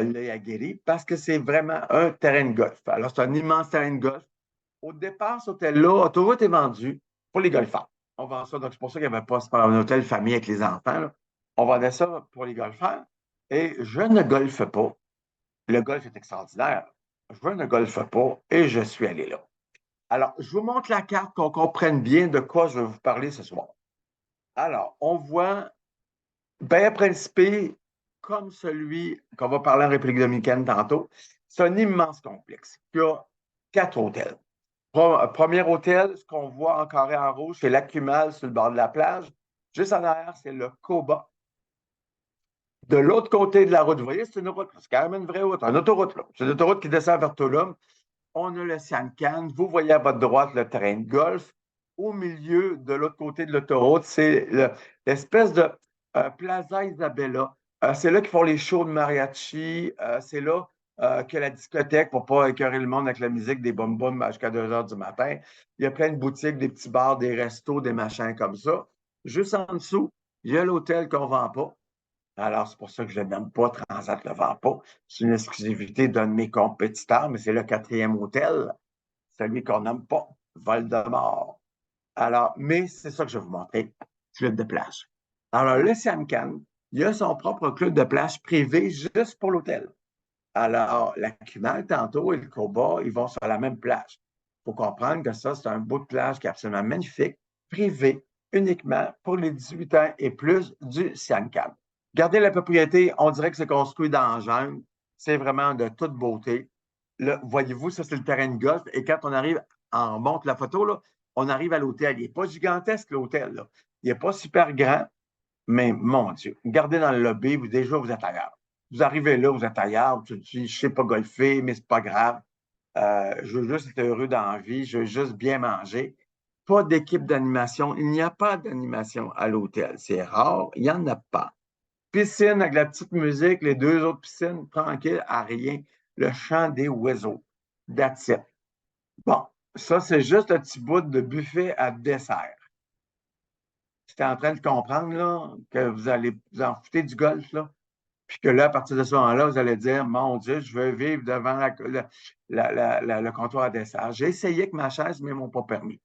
l'œil aguerri parce que c'est vraiment un terrain de golf. Alors, c'est un immense terrain de golf. Au départ, cet hôtel-là, Autoroute est vendu pour les golfeurs. On vend ça, donc c'est pour ça qu'il n'y avait pas un hôtel famille avec les enfants, là. On vendait ça pour les golfeurs. Et je ne golfe pas. Le golf est extraordinaire. Je ne golfe pas et je suis allé là. Alors, je vous montre la carte qu'on comprenne bien de quoi je vais vous parler ce soir. Alors, on voit Bahia Principe comme celui qu'on va parler en République dominicaine tantôt. C'est un immense complexe qui a 4 hôtels. Premier hôtel, ce qu'on voit en carré en rouge, c'est l'Acumal sur le bord de la plage. Juste en arrière, c'est le Coba. De l'autre côté de la route, vous voyez, c'est une route, c'est carrément une vraie route, une autoroute. C'est une autoroute qui descend vers Tulum. On a le Siancan. Vous voyez à votre droite le terrain de golf. Au milieu, de l'autre côté de l'autoroute, c'est l'espèce de Plaza Isabella. C'est là qu'ils font les shows de mariachi. C'est là que la discothèque, pour ne pas écœurer le monde avec la musique des boum-boum jusqu'à 2 heures du matin. Il y a plein de boutiques, des petits bars, des restos, des machins comme ça. Juste en dessous, il y a l'hôtel qu'on ne vend pas. Alors, c'est pour ça que je ne nomme pas Transat ne le vend pas. C'est une exclusivité d'un de mes compétiteurs, mais c'est le 4e hôtel, celui qu'on nomme pas, Val-de-Mort. Alors, mais c'est ça que je vais vous montrer, club de plage. Alors, le Siamcan, il a son propre club de plage privé juste pour l'hôtel. Alors, la Cunard, tantôt, et le Coba, ils vont sur la même plage. Il faut comprendre que ça, c'est un bout de plage qui est absolument magnifique, privé, uniquement pour les 18 ans et plus du Siamcan. Regardez la propriété, on dirait que c'est construit dans la jungle. C'est vraiment de toute beauté. Là, voyez-vous, ça, c'est le terrain de golf. Et quand on arrive, on monte la photo, là, on arrive à l'hôtel. Il n'est pas gigantesque, l'hôtel, là. Il n'est pas super grand, mais mon Dieu, regardez dans le lobby, déjà, vous êtes ailleurs. Vous arrivez là, vous êtes ailleurs, tu te dis, je ne sais pas golfer, mais ce n'est pas grave. Je veux juste être heureux dans la vie, je veux juste bien manger. Pas d'équipe d'animation. Il n'y a pas d'animation à l'hôtel. C'est rare, il n'y en a pas. Piscine avec la petite musique, les 2 autres piscines tranquilles à rien. Le chant des oiseaux. That's it. Bon, ça, c'est juste un petit bout de buffet à dessert. J'étais en train de comprendre là, que vous allez vous en foutre du golf, là, puis que là, à partir de ce moment-là, vous allez dire, mon Dieu, je veux vivre devant le comptoir à dessert. J'ai essayé avec ma chaise, mais ils ne m'ont pas permis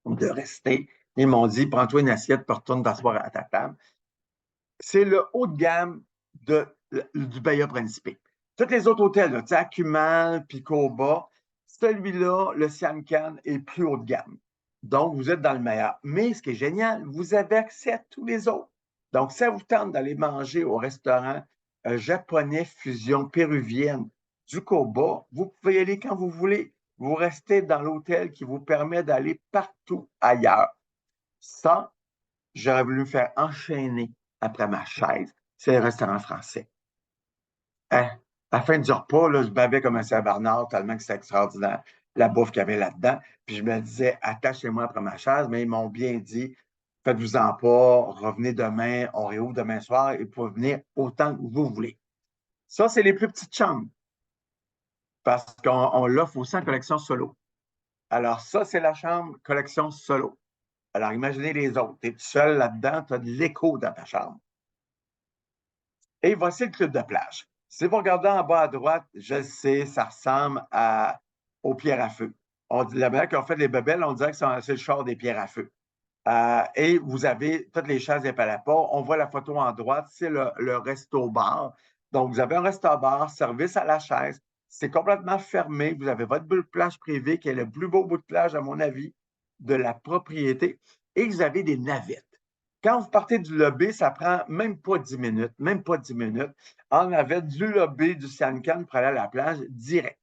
de rester. Ils m'ont dit, prends-toi une assiette, puis retourne t'asseoir à ta table. C'est le haut de gamme du Bahia Principe. Tous les autres hôtels, là, Acumal, Picoba, celui-là, le Siamcan, est plus haut de gamme. Donc, vous êtes dans le meilleur. Mais ce qui est génial, vous avez accès à tous les autres. Donc, ça vous tente d'aller manger au restaurant japonais fusion péruvienne du Coba, vous pouvez y aller quand vous voulez. Vous restez dans l'hôtel qui vous permet d'aller partout ailleurs. Ça, j'aurais voulu me faire enchaîner après ma chaise. C'est le restaurant français. Hein? À la fin du repas, là, je bavais comme un Saint-Bernard tellement que c'était extraordinaire, la bouffe qu'il y avait là-dedans. Puis je me disais, attachez-moi après ma chaise, mais ils m'ont bien dit, faites-vous-en pas, revenez demain, on réouvre demain soir et vous pouvez venir autant que vous voulez. Ça, c'est les plus petites chambres parce qu'on l'offre aussi en collection solo. Alors, ça, c'est la chambre collection solo. Alors, imaginez les autres. Tu es tout seul là-dedans, tu as de l'écho dans ta chambre. Et voici le club de plage. Si vous regardez en bas à droite, je le sais, ça ressemble aux pierres à feu. La manière qu'on fait les bebelles, on dirait que c'est le char des pierres à feu. Et vous avez toutes les chaises et palapas. On voit la photo en droite, c'est le resto-bar. Donc, vous avez un resto-bar, service à la chaise. C'est complètement fermé. Vous avez votre bout de plage privée qui est le plus beau bout de plage, à mon avis, de la propriété. Et vous avez des navettes. Quand vous partez du lobby, ça prend même pas 10 minutes, même pas 10 minutes. En navette du lobby du Siancan pour aller à la plage direct.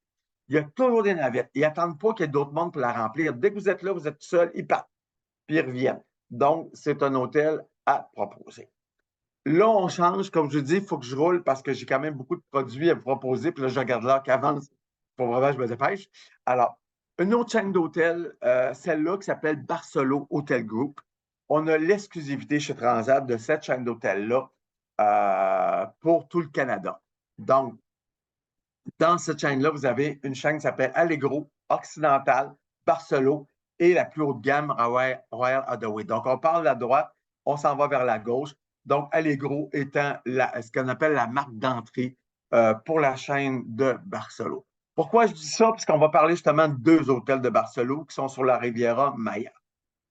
Il y a toujours des navettes. Ils n'attendent pas qu'il y ait d'autres monde pour la remplir. Dès que vous êtes là, vous êtes tout seul, ils partent, puis ils reviennent. Donc, c'est un hôtel à proposer. Là, on change. Comme je dis, il faut que je roule parce que j'ai quand même beaucoup de produits à vous proposer. Puis là, je regarde l'heure qui avance. Il faut vraiment que je me dépêche. Alors, une autre chaîne d'hôtels, celle-là qui s'appelle Barcelo Hotel Group. On a l'exclusivité chez Transat de cette chaîne d'hôtels-là pour tout le Canada. Donc, dans cette chaîne-là, vous avez une chaîne qui s'appelle Allegro, Occidental, Barcelo et la plus haute gamme Royal Hathaway. Donc, on parle de la droite, on s'en va vers la gauche. Donc, Allegro étant ce qu'on appelle la marque d'entrée pour la chaîne de Barcelo. Pourquoi je dis ça? Parce qu'on va parler justement de deux hôtels de Barcelo qui sont sur la Riviera Maya.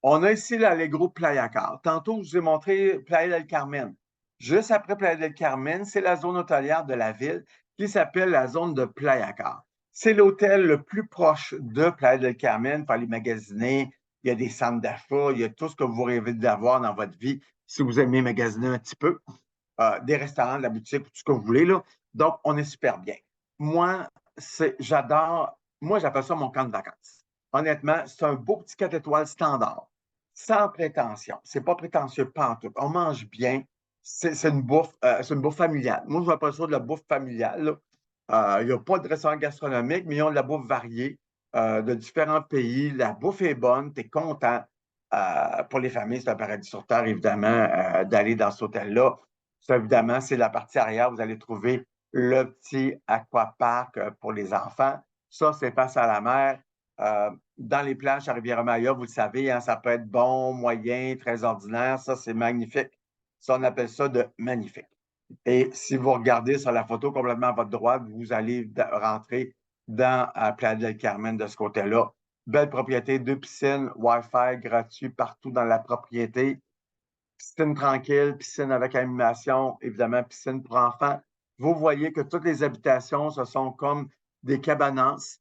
On a ici l'Allegro Playa Car. Tantôt, je vous ai montré Playa del Carmen. Juste après Playa del Carmen, c'est la zone hôtelière de la ville qui s'appelle la zone de Playa Car. C'est l'hôtel le plus proche de Playa del Carmen pour aller magasiner. Il y a des centres d'achat, il y a tout ce que vous rêvez d'avoir dans votre vie si vous aimez magasiner un petit peu. Des restaurants, de la boutique, tout ce que vous voulez. Là. Donc, on est super bien. Moi, j'adore, moi, j'appelle ça mon camp de vacances. Honnêtement, c'est un beau petit 4 étoiles standard, sans prétention. C'est pas prétentieux pantoute. On mange bien. C'est une bouffe familiale. Moi, je appelle ça de la bouffe familiale. Il n'y a pas de restaurant gastronomique, mais ils ont de la bouffe variée de différents pays. La bouffe est bonne, tu es content. Pour les familles, c'est un paradis sur terre, évidemment, d'aller dans cet hôtel-là. Ça, évidemment, c'est la partie arrière. Vous allez trouver le petit aquapark pour les enfants. Ça, c'est face à la mer. Dans les plages à Riviera-Maya, vous le savez, hein, ça peut être bon, moyen, très ordinaire. Ça, c'est magnifique. Ça, on appelle ça de magnifique. Et si vous regardez sur la photo complètement à votre droite, vous allez rentrer dans Playa del Carmen de ce côté-là. Belle propriété, deux piscines, Wi-Fi gratuit partout dans la propriété. Piscine tranquille, piscine avec animation, évidemment, piscine pour enfants. Vous voyez que toutes les habitations, ce sont comme des cabanas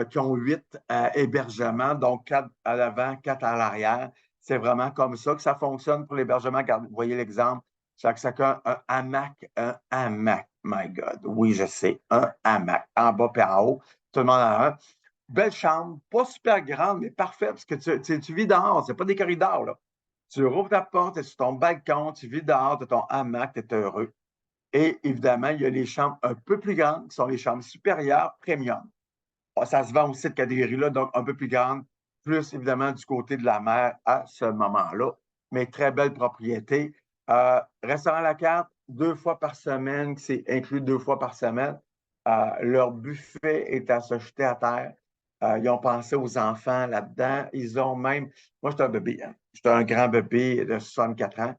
qui ont 8 hébergements, donc 4 à l'avant, 4 à l'arrière. C'est vraiment comme ça que ça fonctionne pour l'hébergement. Vous voyez l'exemple. Chacun un hamac, my God. Oui, je sais, un hamac, en bas et en haut. Tout le monde en a un. Belle chambre, pas super grande, mais parfaite, parce que tu vis dehors, c'est pas des corridors, là. Tu rouvres ta porte, tu es sur ton balcon, tu vis dehors, tu as ton hamac, tu es heureux. Et évidemment, il y a les chambres un peu plus grandes, qui sont les chambres supérieures, premium. Ça se vend aussi cette catégorie-là, donc un peu plus grande, plus évidemment du côté de la mer à ce moment-là. Mais très belle propriété. Restaurant à la carte, 2 fois par semaine, c'est inclus 2 fois par semaine. Leur buffet est à se jeter à terre. Ils ont pensé aux enfants là-dedans. Ils ont même. Moi, j'étais un bébé. Hein. J'étais un grand bébé de 64 ans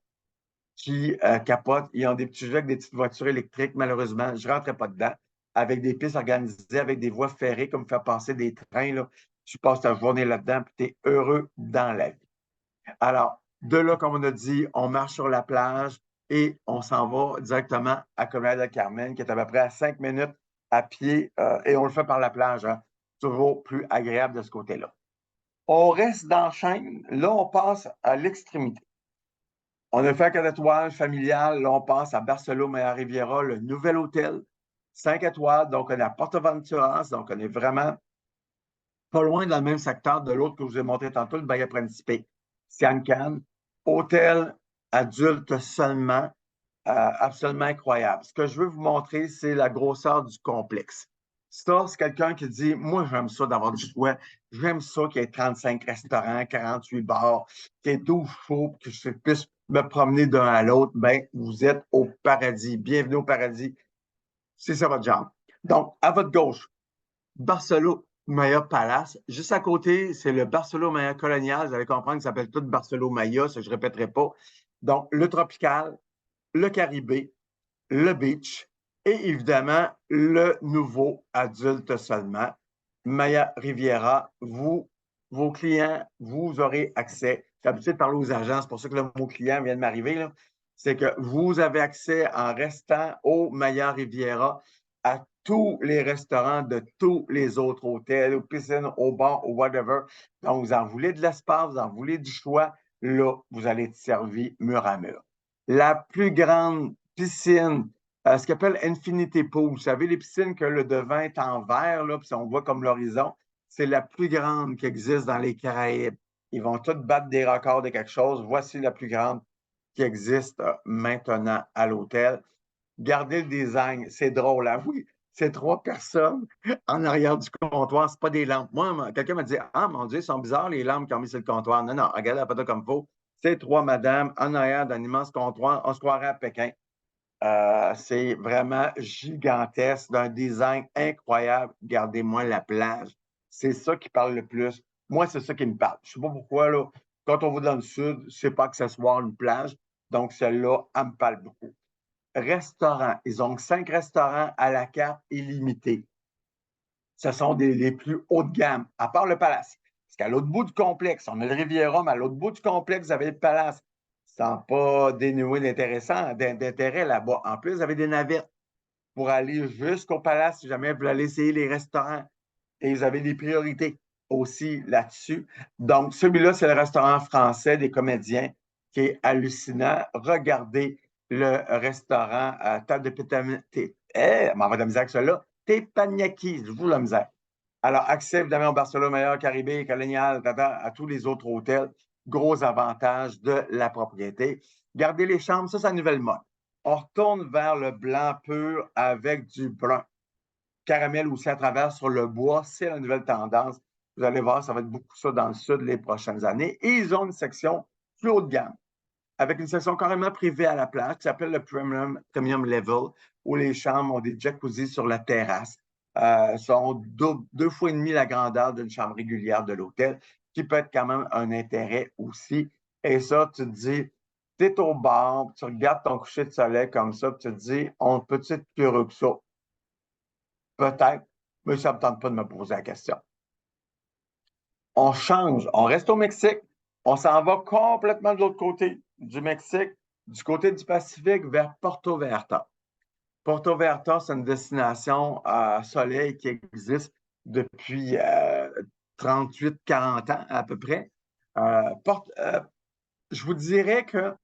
qui capote. Ils ont des petits jeux avec des petites voitures électriques. Malheureusement, je ne rentrais pas dedans. Avec des pistes organisées, avec des voies ferrées, comme faire passer des trains. Là. Tu passes ta journée là-dedans, puis tu es heureux dans la vie. Alors, de là, comme on a dit, on marche sur la plage et on s'en va directement à Communal de Carmen, qui est à peu près à 5 minutes à pied, et on le fait par la plage. Hein. Toujours plus agréable de ce côté-là. On reste dans la chaîne. Là, on passe à l'extrémité. On a fait un 4 étoiles familial. Là, on passe à Barcelone, Maya Riviera, le nouvel hôtel. 5 étoiles. Donc, on est à Porto-Venturas. Donc, on est vraiment pas loin dans le même secteur de l'autre que je vous ai montré tantôt, le Bahia Principe. Siancan. Hôtel adulte seulement. Absolument incroyable. Ce que je veux vous montrer, c'est la grosseur du complexe. Ça, c'est quelqu'un qui dit, moi, j'aime ça d'avoir du choix. J'aime ça qu'il y ait 35 restaurants, 48 bars, qu'il y ait 12 shows, que je puisse me promener d'un à l'autre. Ben, vous êtes au paradis. Bienvenue au paradis. C'est ça votre genre. Donc, à votre gauche, Barcelo Maya Palace. Juste à côté, c'est le Barcelo Maya Colonial. Vous allez comprendre que ça s'appelle tout Barcelo Maya, ça je ne répéterai pas. Donc, le tropical, le Caribé, le beach et évidemment le nouveau adulte seulement. Maya Riviera, vos clients, vous aurez accès. J'ai l'habitude de parler aux agents, c'est pour ça que le mot client vient de m'arriver. C'est que vous avez accès en restant au Maya Riviera à tous les restaurants de tous les autres hôtels, aux piscines, aux bars, au whatever. Donc, vous en voulez de l'espace, vous en voulez du choix. Là, vous allez être servi mur à mur. La plus grande piscine, ce qu'on appelle Infinity Pool. Vous savez, les piscines que le devant est en vert, là, puis on voit comme l'horizon, c'est la plus grande qui existe dans les Caraïbes. Ils vont tous battre des records de quelque chose. Voici la plus grande qui existe maintenant à l'hôtel. Gardez le design, c'est drôle, hein? Oui. C'est 3 personnes en arrière du comptoir, c'est pas des lampes. Moi, quelqu'un m'a dit, ah mon Dieu, ils sont bizarres les lampes qu'ils ont mis sur le comptoir. Non, non, regardez la photo comme il faut. C'est 3 madames en arrière d'un immense comptoir. On se croirait à Pékin. C'est vraiment gigantesque, d'un design incroyable. Gardez-moi la plage. C'est ça qui parle le plus. Moi, c'est ça qui me parle. Je ne sais pas pourquoi, là, quand on va dans le sud, c'est pas accessoire une plage. Donc, celle-là, elle me parle beaucoup. restaurants. Ils ont 5 restaurants à la carte illimitée. Ce sont les plus haut de gamme, à part le Palace. Parce qu'à l'autre bout du complexe, on a le Riviera, mais à l'autre bout du complexe, vous avez le Palace. Sans pas dénouer d'intérêt là-bas. En plus, vous avez des navettes pour aller jusqu'au Palace si jamais vous voulez aller essayer les restaurants. Et vous avez des priorités aussi là-dessus. Donc, celui-là, c'est le restaurant français des comédiens qui est hallucinant. Regardez le restaurant Table de Pétamine. M'en va de la misère que cela. Teppanyaki, je vous la misère. Alors, accès évidemment au Barcelone Meilleur, Caribé, Colonial, à tous les autres hôtels. Gros avantage de la propriété. Gardez les chambres, ça, c'est la nouvelle mode. On retourne vers le blanc pur avec du brun. Caramel aussi à travers sur le bois, c'est la nouvelle tendance. Vous allez voir, ça va être beaucoup ça dans le sud les prochaines années. Et ils ont une section plus haut de gamme, avec une section carrément privée à la plage qui s'appelle le Premium Level, où les chambres ont des jacuzzis sur la terrasse. Sont deux fois et demi la grandeur d'une chambre régulière de l'hôtel, qui peut être quand même un intérêt aussi. Et ça, tu te dis, tu es au bar, tu regardes ton coucher de soleil comme ça, puis tu te dis, on peut être plus heureux que ça? Peut-être, mais ça ne me tente pas de me poser la question. On change, on reste au Mexique, on s'en va complètement de l'autre côté du Mexique, du côté du Pacifique vers Porto Vallarta. Porto Vallarta, c'est une destination soleil qui existe depuis 38-40 ans à peu près. Je vous dirais que,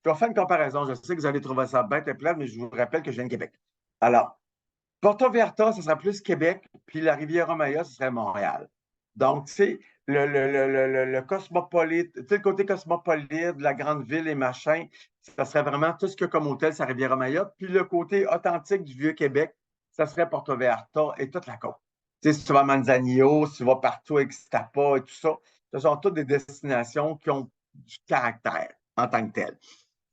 je vais faire une comparaison, je sais que vous allez trouver ça bête et plate, mais je vous rappelle que je viens de Québec. Alors, Porto Vallarta, ce serait plus Québec, puis la Riviera Maya, ce serait Montréal. Donc, tu sais, le cosmopolite, tu sais, le côté cosmopolite de la grande ville et machin, ça serait vraiment tout ce qu'il y a comme hôtel, c'est Riviera Maya. Puis le côté authentique du Vieux-Québec, ça serait Porto Vallarta et toute la côte. Tu sais, si tu vas à Manzanillo, si tu vas partout avec Stapa et tout ça, ce sont toutes des destinations qui ont du caractère en tant que tel.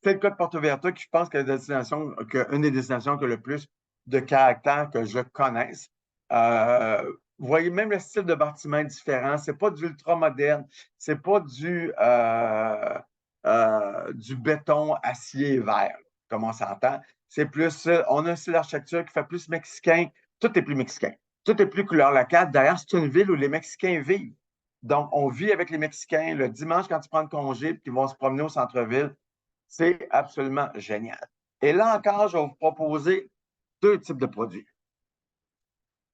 C'est le cas de Porto Vallarta, qui je pense que une des destinations qui a le plus de caractère que je connaisse. Vous voyez même le style de bâtiment est différent. C'est pas du ultra-moderne. C'est pas du béton acier vert, comme on s'entend. C'est plus, on a aussi l'architecture qui fait plus mexicain. Tout est plus mexicain. Tout est plus couleur locale. D'ailleurs, c'est une ville où les Mexicains vivent. Donc, on vit avec les Mexicains le dimanche quand ils prennent congé et qu'ils vont se promener au centre-ville. C'est absolument génial. Et là encore, je vais vous proposer 2 types de produits.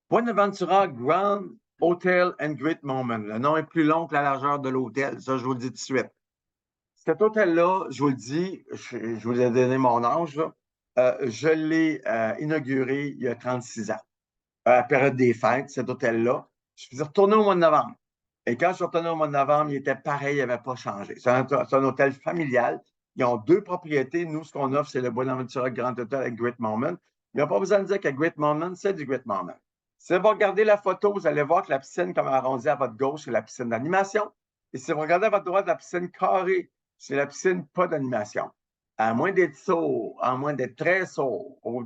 Buenaventura Grand Hotel and Great Moment. Le nom est plus long que la largeur de l'hôtel. Ça, je vous le dis tout de suite. Cet hôtel-là, je vous le dis, je vous ai donné mon âge, je l'ai inauguré il y a 36 ans, à la période des fêtes, cet hôtel-là. Je suis retourné au mois de novembre. Et quand je suis retourné au mois de novembre, il était pareil, il n'avait pas changé. C'est un hôtel familial. Ils ont 2 propriétés. Nous, ce qu'on offre, c'est le Buenaventura Grand Hotel avec Great Moment. Il n'y a pas besoin de dire que Great Moment, c'est du Great Moment. Si vous regardez la photo, vous allez voir que la piscine, comme arrondie à votre gauche, c'est la piscine d'animation. Et si vous regardez à votre droite, la piscine carrée, c'est la piscine pas d'animation. À moins d'être sourd, à moins d'être très sourd ou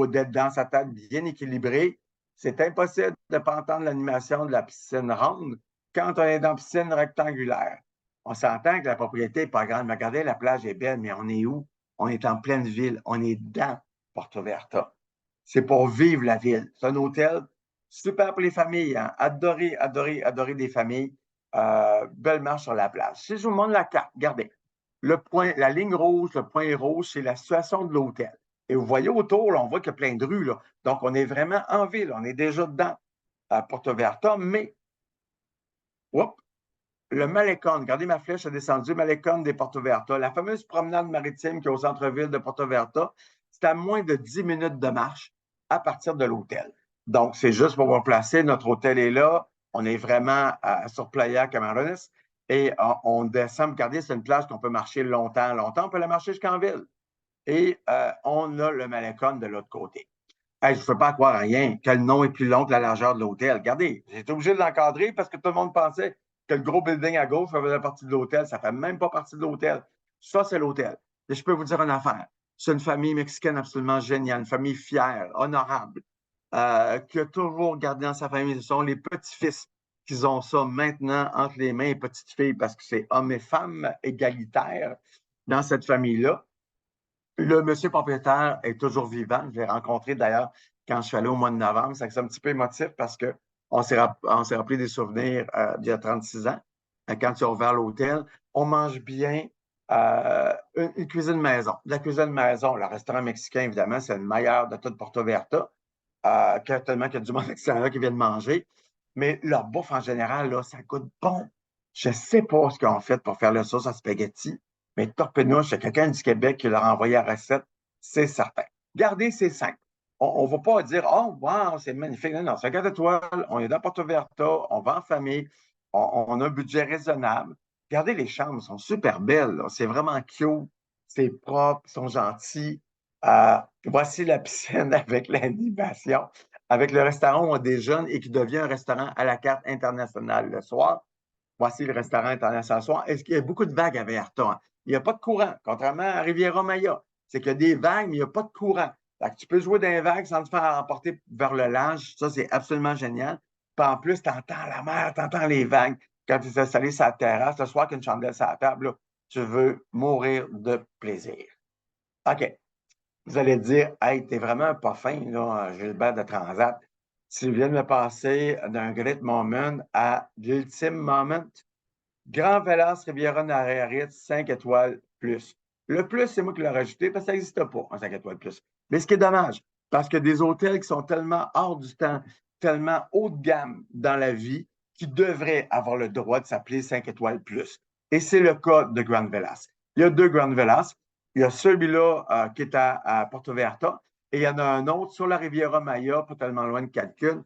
d'être dans sa tête bien équilibrée, c'est impossible de ne pas entendre l'animation de la piscine ronde quand on est dans la piscine rectangulaire. On s'entend que la propriété n'est pas grande. Mais regardez, la plage est belle, mais on est où? On est en pleine ville. On est dans Porto Vallarta. C'est pour vivre la ville. C'est un hôtel super pour les familles. Hein? Adoré, adoré, adoré des familles. Belle marche sur la plage. Si je vous montre la carte, regardez. La ligne rouge, le point rouge, c'est la situation de l'hôtel. Et vous voyez autour, là, on voit qu'il y a plein de rues. Là. Donc, on est vraiment en ville. On est déjà dedans à Porto Vallarta, mais le Malecón, regardez ma flèche a descendu, Malecón des Porto Vallarta, la fameuse promenade maritime qui est au centre-ville de Porto Vallarta, c'est à moins de 10 minutes de marche à partir de l'hôtel. Donc, c'est juste pour vous placer, notre hôtel est là, on est vraiment sur Playa Camarones et on descend, regardez, c'est une plage qu'on peut marcher longtemps, on peut la marcher jusqu'en ville. Et on a le Malecón de l'autre côté. Hey, je ne peux pas croire à rien, que le nom est plus long que la largeur de l'hôtel. Regardez, j'ai été obligé de l'encadrer parce que tout le monde pensait que le gros building à gauche faisait partie de l'hôtel. Ça ne fait même pas partie de l'hôtel. Ça, c'est l'hôtel. Et je peux vous dire une affaire. C'est une famille mexicaine absolument géniale, une famille fière, honorable, qui a toujours gardé dans sa famille. Ce sont les petits-fils qui ont ça maintenant entre les mains, les petites filles, parce que c'est hommes et femmes égalitaires dans cette famille-là. Le monsieur propriétaire est toujours vivant. Je l'ai rencontré d'ailleurs quand je suis allé au mois de novembre. C'est un petit peu émotif parce qu'on on s'est rappelé des souvenirs d'il y a 36 ans, quand tu as ouvert l'hôtel. On mange bien, une cuisine maison. La cuisine maison, le restaurant mexicain, évidemment, c'est le meilleur de toute Porto Verta, tellement qu'il y a du monde extérieur qui vient de manger. Mais leur bouffe en général, là, ça coûte bon. Je ne sais pas ce qu'ils ont fait pour faire le sauce à spaghetti, mais Torpenouche, c'est quelqu'un du Québec qui leur a envoyé la recette, c'est certain. Gardez, c'est simple. On ne va pas dire, oh, wow, c'est magnifique. Non, non, c'est un 4 étoiles, on est dans Porto Verta, on va en famille, on a un budget raisonnable. Regardez, les chambres sont super belles, c'est vraiment cute, c'est propre, ils sont gentils. Voici la piscine avec l'animation, avec le restaurant où on déjeune et qui devient un restaurant à la carte internationale le soir. Voici le restaurant international le soir. Est-ce qu'il y a beaucoup de vagues à Vallarta? Hein? Il n'y a pas de courant, contrairement à Riviera-Maya. C'est qu'il y a des vagues, mais il n'y a pas de courant. Fait que tu peux jouer dans les vagues sans te faire emporter vers le large. Ça, c'est absolument génial. Puis en plus, tu entends la mer, tu entends les vagues. Quand tu es installé sur la terrasse, le soir qu'une chandelle sur la table, là, tu veux mourir de plaisir. OK. Vous allez dire, hey, t'es vraiment pas fin, là, Gilbert de Transat. Tu viens de me passer d'un great moment à l'ultime moment. Grand Velas Riviera Nayarit, 5 étoiles plus. Le plus, c'est moi qui l'ai rajouté parce que ça n'existe pas, un 5 étoiles plus. Mais ce qui est dommage, parce que des hôtels qui sont tellement hors du temps, tellement haut de gamme dans la vie, qui devraient avoir le droit de s'appeler 5 étoiles plus. Et c'est le cas de Grand Velas. Il y a deux Grand Velas. Il y a celui-là qui est à Porto Vallarta et il y en a un autre sur la Riviera Maya, pas tellement loin de Cancun,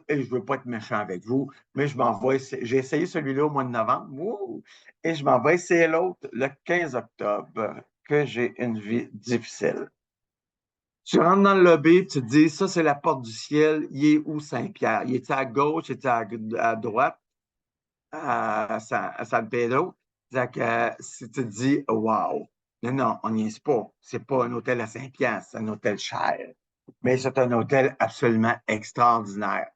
et je ne veux pas être méchant avec vous, mais j'ai essayé celui-là au mois de novembre, et je m'en vais essayer l'autre le 15 octobre, que j'ai une vie difficile. Tu rentres dans le lobby, tu te dis, ça, c'est la porte du ciel, il est où Saint-Pierre? Il est à gauche, il est à droite, à San Pedro? Donc, si tu te dis, wow, non, non, on n'y est pas. C'est pas un hôtel à Saint-Pierre, c'est un hôtel cher. Mais c'est un hôtel absolument extraordinaire.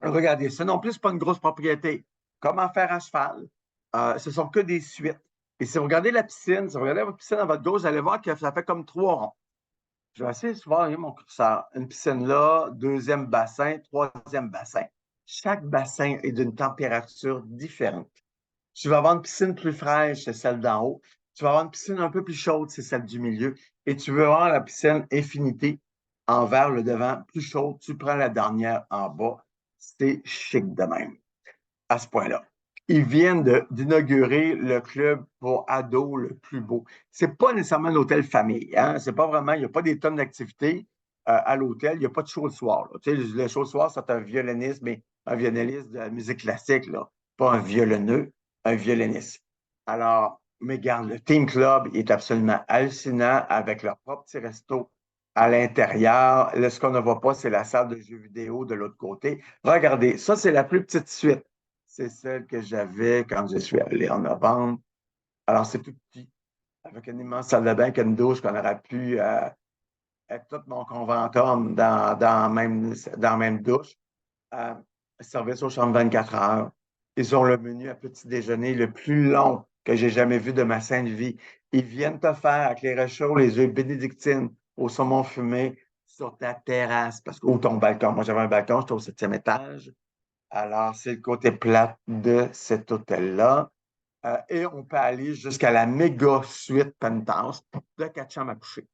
Regardez, ça non plus, c'est pas une grosse propriété. Comment faire à cheval? Ce sont que des suites. Et si vous regardez la piscine, si vous regardez votre piscine à votre gauche, vous allez voir que ça fait comme trois ronds. Je vais essayer de voir mon curseur. Une piscine là, deuxième bassin, troisième bassin. Chaque bassin est d'une température différente. Tu vas avoir une piscine plus fraîche, c'est celle d'en haut. Tu vas avoir une piscine un peu plus chaude, c'est celle du milieu. Et tu veux avoir la piscine infinité envers le devant plus chaude. Tu prends la dernière en bas. C'est chic de même, à ce point-là. Ils viennent d'inaugurer le club pour ados le plus beau. C'est pas nécessairement un hôtel famille. Hein? C'est pas vraiment, il n'y a pas des tonnes d'activités à l'hôtel. Il n'y a pas de show le soir. Là. Tu sais, le show le soir, c'est un violoniste, mais un violoniste de la musique classique, là. Pas un violonneux, un violoniste. Alors, mais regarde, le Team Club est absolument hallucinant avec leur propre petit resto à l'intérieur. Là, ce qu'on ne voit pas, c'est la salle de jeux vidéo de l'autre côté. Regardez, ça, c'est la plus petite suite. C'est celle que j'avais quand je suis allé en novembre. Alors, c'est tout petit, avec une immense salle de bain, une douche qu'on aurait pu être tout mon conventum dans la même douche. Euh, Service aux chambres 24 heures. Ils ont le menu à petit déjeuner le plus long que j'ai jamais vu de ma sainte vie. Ils viennent te faire avec les réchauds, les œufs bénédictines au saumon fumé sur ta terrasse, ou ton balcon. Moi, j'avais un balcon, j'étais au 7e étage. Alors, c'est le côté plate de cet hôtel-là. Et on peut aller jusqu'à la méga suite penthouse de 4 chambres à coucher.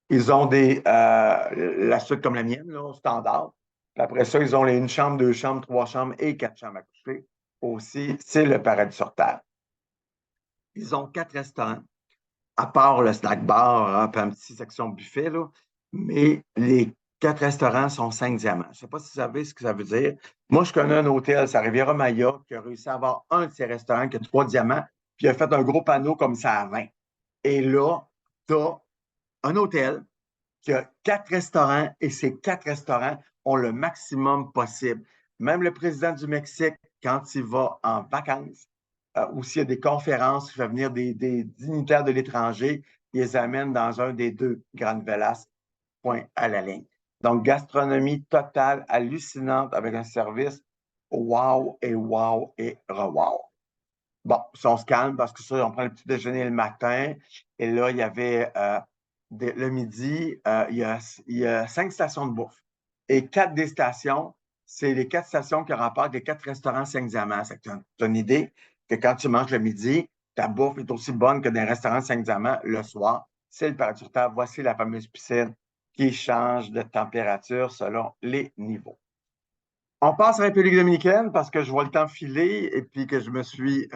Ils ont la suite comme la mienne, là, standard. Puis après ça, ils ont les une chambre, deux chambres, trois chambres et 4 chambres à coucher. Aussi, c'est le paradis sur Terre. Ils ont 4 restaurants, à part le snack bar, hein, puis une petite section buffet, là. Mais les 4 restaurants sont 5 diamants. Je ne sais pas si vous savez ce que ça veut dire. Moi, je connais un hôtel, c'est à Riviera-Maya, qui a réussi à avoir un de ses restaurants qui a 3 diamants, puis il a fait un gros panneau comme ça à 20. Et là, tu as un hôtel qui a 4 restaurants et ces 4 restaurants ont le maximum possible. Même le président du Mexique, quand il va en vacances, ou s'il y a des conférences, il fait venir des dignitaires de l'étranger, il les amène dans un des deux grandes Velas, point à la ligne. Donc, gastronomie totale, hallucinante, avec un service wow et wow et re-wow. Bon, si on se calme, parce que ça, on prend le petit déjeuner le matin. Et là, il y avait le midi, il y a 5 stations de bouffe. Et 4 des stations, c'est les 4 stations qui rapportent les 4 restaurants Saint-Diamant. Tu as une idée que quand tu manges le midi, ta bouffe est aussi bonne que dans les restaurants Saint-Diamant le soir. C'est le paradis sur table. Voici la fameuse piscine qui change de température selon les niveaux. On passe à la République dominicaine parce que je vois le temps filer et puis que je me suis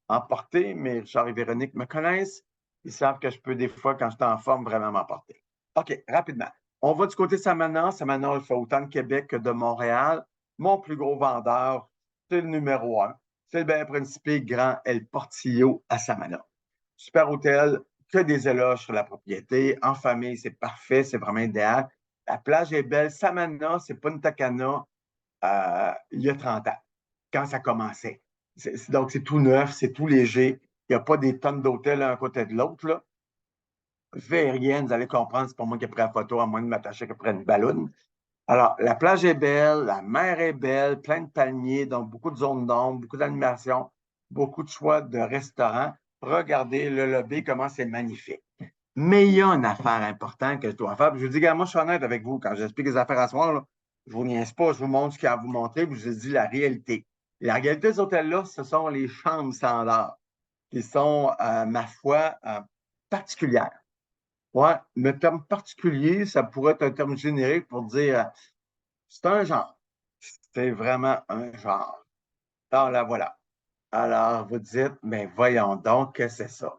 emporté, mais Richard et Véronique me connaissent. Ils savent que je peux des fois, quand je suis en forme, vraiment m'emporter. OK, rapidement. On va du côté de Samana. Samana, il fait autant de Québec que de Montréal. Mon plus gros vendeur, c'est le numéro 1. C'est le Bien Principé Grand El Portillo à Samana. Super hôtel, que des éloges sur la propriété. En famille, c'est parfait, c'est vraiment idéal. La plage est belle. Samana, c'est Punta Cana il y a 30 ans, quand ça commençait. Donc, c'est tout neuf, c'est tout léger. Il n'y a pas des tonnes d'hôtels l'un à côté de l'autre, là. Rien, vous allez comprendre, c'est pas moi qui ai pris la photo, à moins de m'attacher qu'après une ballonne. Alors, la plage est belle, la mer est belle, plein de palmiers, donc beaucoup de zones d'ombre, beaucoup d'animation, beaucoup de choix de restaurants. Regardez le lobby, comment c'est magnifique. Mais il y a une affaire importante que je dois faire. Puis je vous dis, gars, moi, je suis honnête avec vous. Quand j'explique les affaires à soir, là, je ne vous niaise pas, je vous montre ce qu'il y a à vous montrer, puis je vous dis la réalité. La réalité de ces hôtels-là, ce sont les chambres standards, qui sont, ma foi, particulières. Ouais, le terme particulier, ça pourrait être un terme générique pour dire c'est un genre. C'est vraiment un genre. Alors là, voilà. Alors, vous dites, mais voyons donc que c'est ça.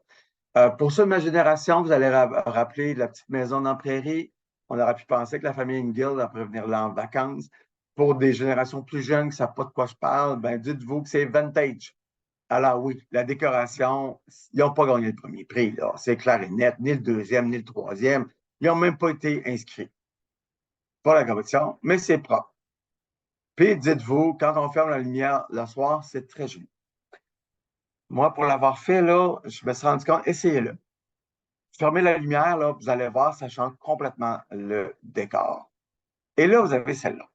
Pour ceux de ma génération, vous allez rappeler la petite maison dans la prairie. On aurait pu penser que la famille Ingill après venir là en vacances. Pour des générations plus jeunes qui ne savent pas de quoi je parle, ben dites-vous que c'est vintage. Alors oui, la décoration, ils n'ont pas gagné le premier prix, là. C'est clair et net, ni le deuxième, ni le troisième. Ils n'ont même pas été inscrits. Pas la corruption, mais c'est propre. Puis dites-vous, quand on ferme la lumière le soir, c'est très joli. Moi, pour l'avoir fait, là, je me suis rendu compte, essayez-le. Fermez la lumière, là, vous allez voir, ça change complètement le décor. Et là, vous avez celle-là.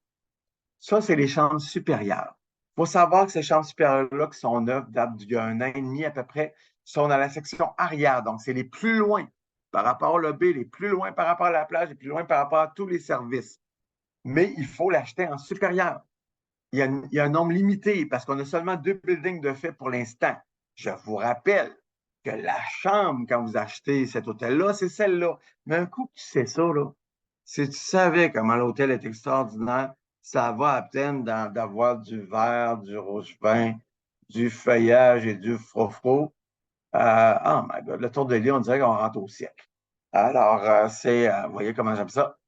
Ça, c'est les chambres supérieures. Il faut savoir que ces chambres supérieures-là, qui sont neuves, datent d'il y a 1 an et demi à peu près, sont dans la section arrière. Donc, c'est les plus loin par rapport au lobby, les plus loin par rapport à la plage, les plus loin par rapport à tous les services. Mais il faut l'acheter en supérieur. Il y a un nombre limité parce qu'on a seulement 2 buildings de fait pour l'instant. Je vous rappelle que la chambre, quand vous achetez cet hôtel-là, c'est celle-là. Mais un coup que tu sais ça, là, si tu savais comment l'hôtel est extraordinaire, ça va à peine d'avoir du vert, du rouge vin, du feuillage et du frofro. Oh my God, le tour de lit, on dirait qu'on rentre au siècle. Alors, vous voyez comment j'aime ça?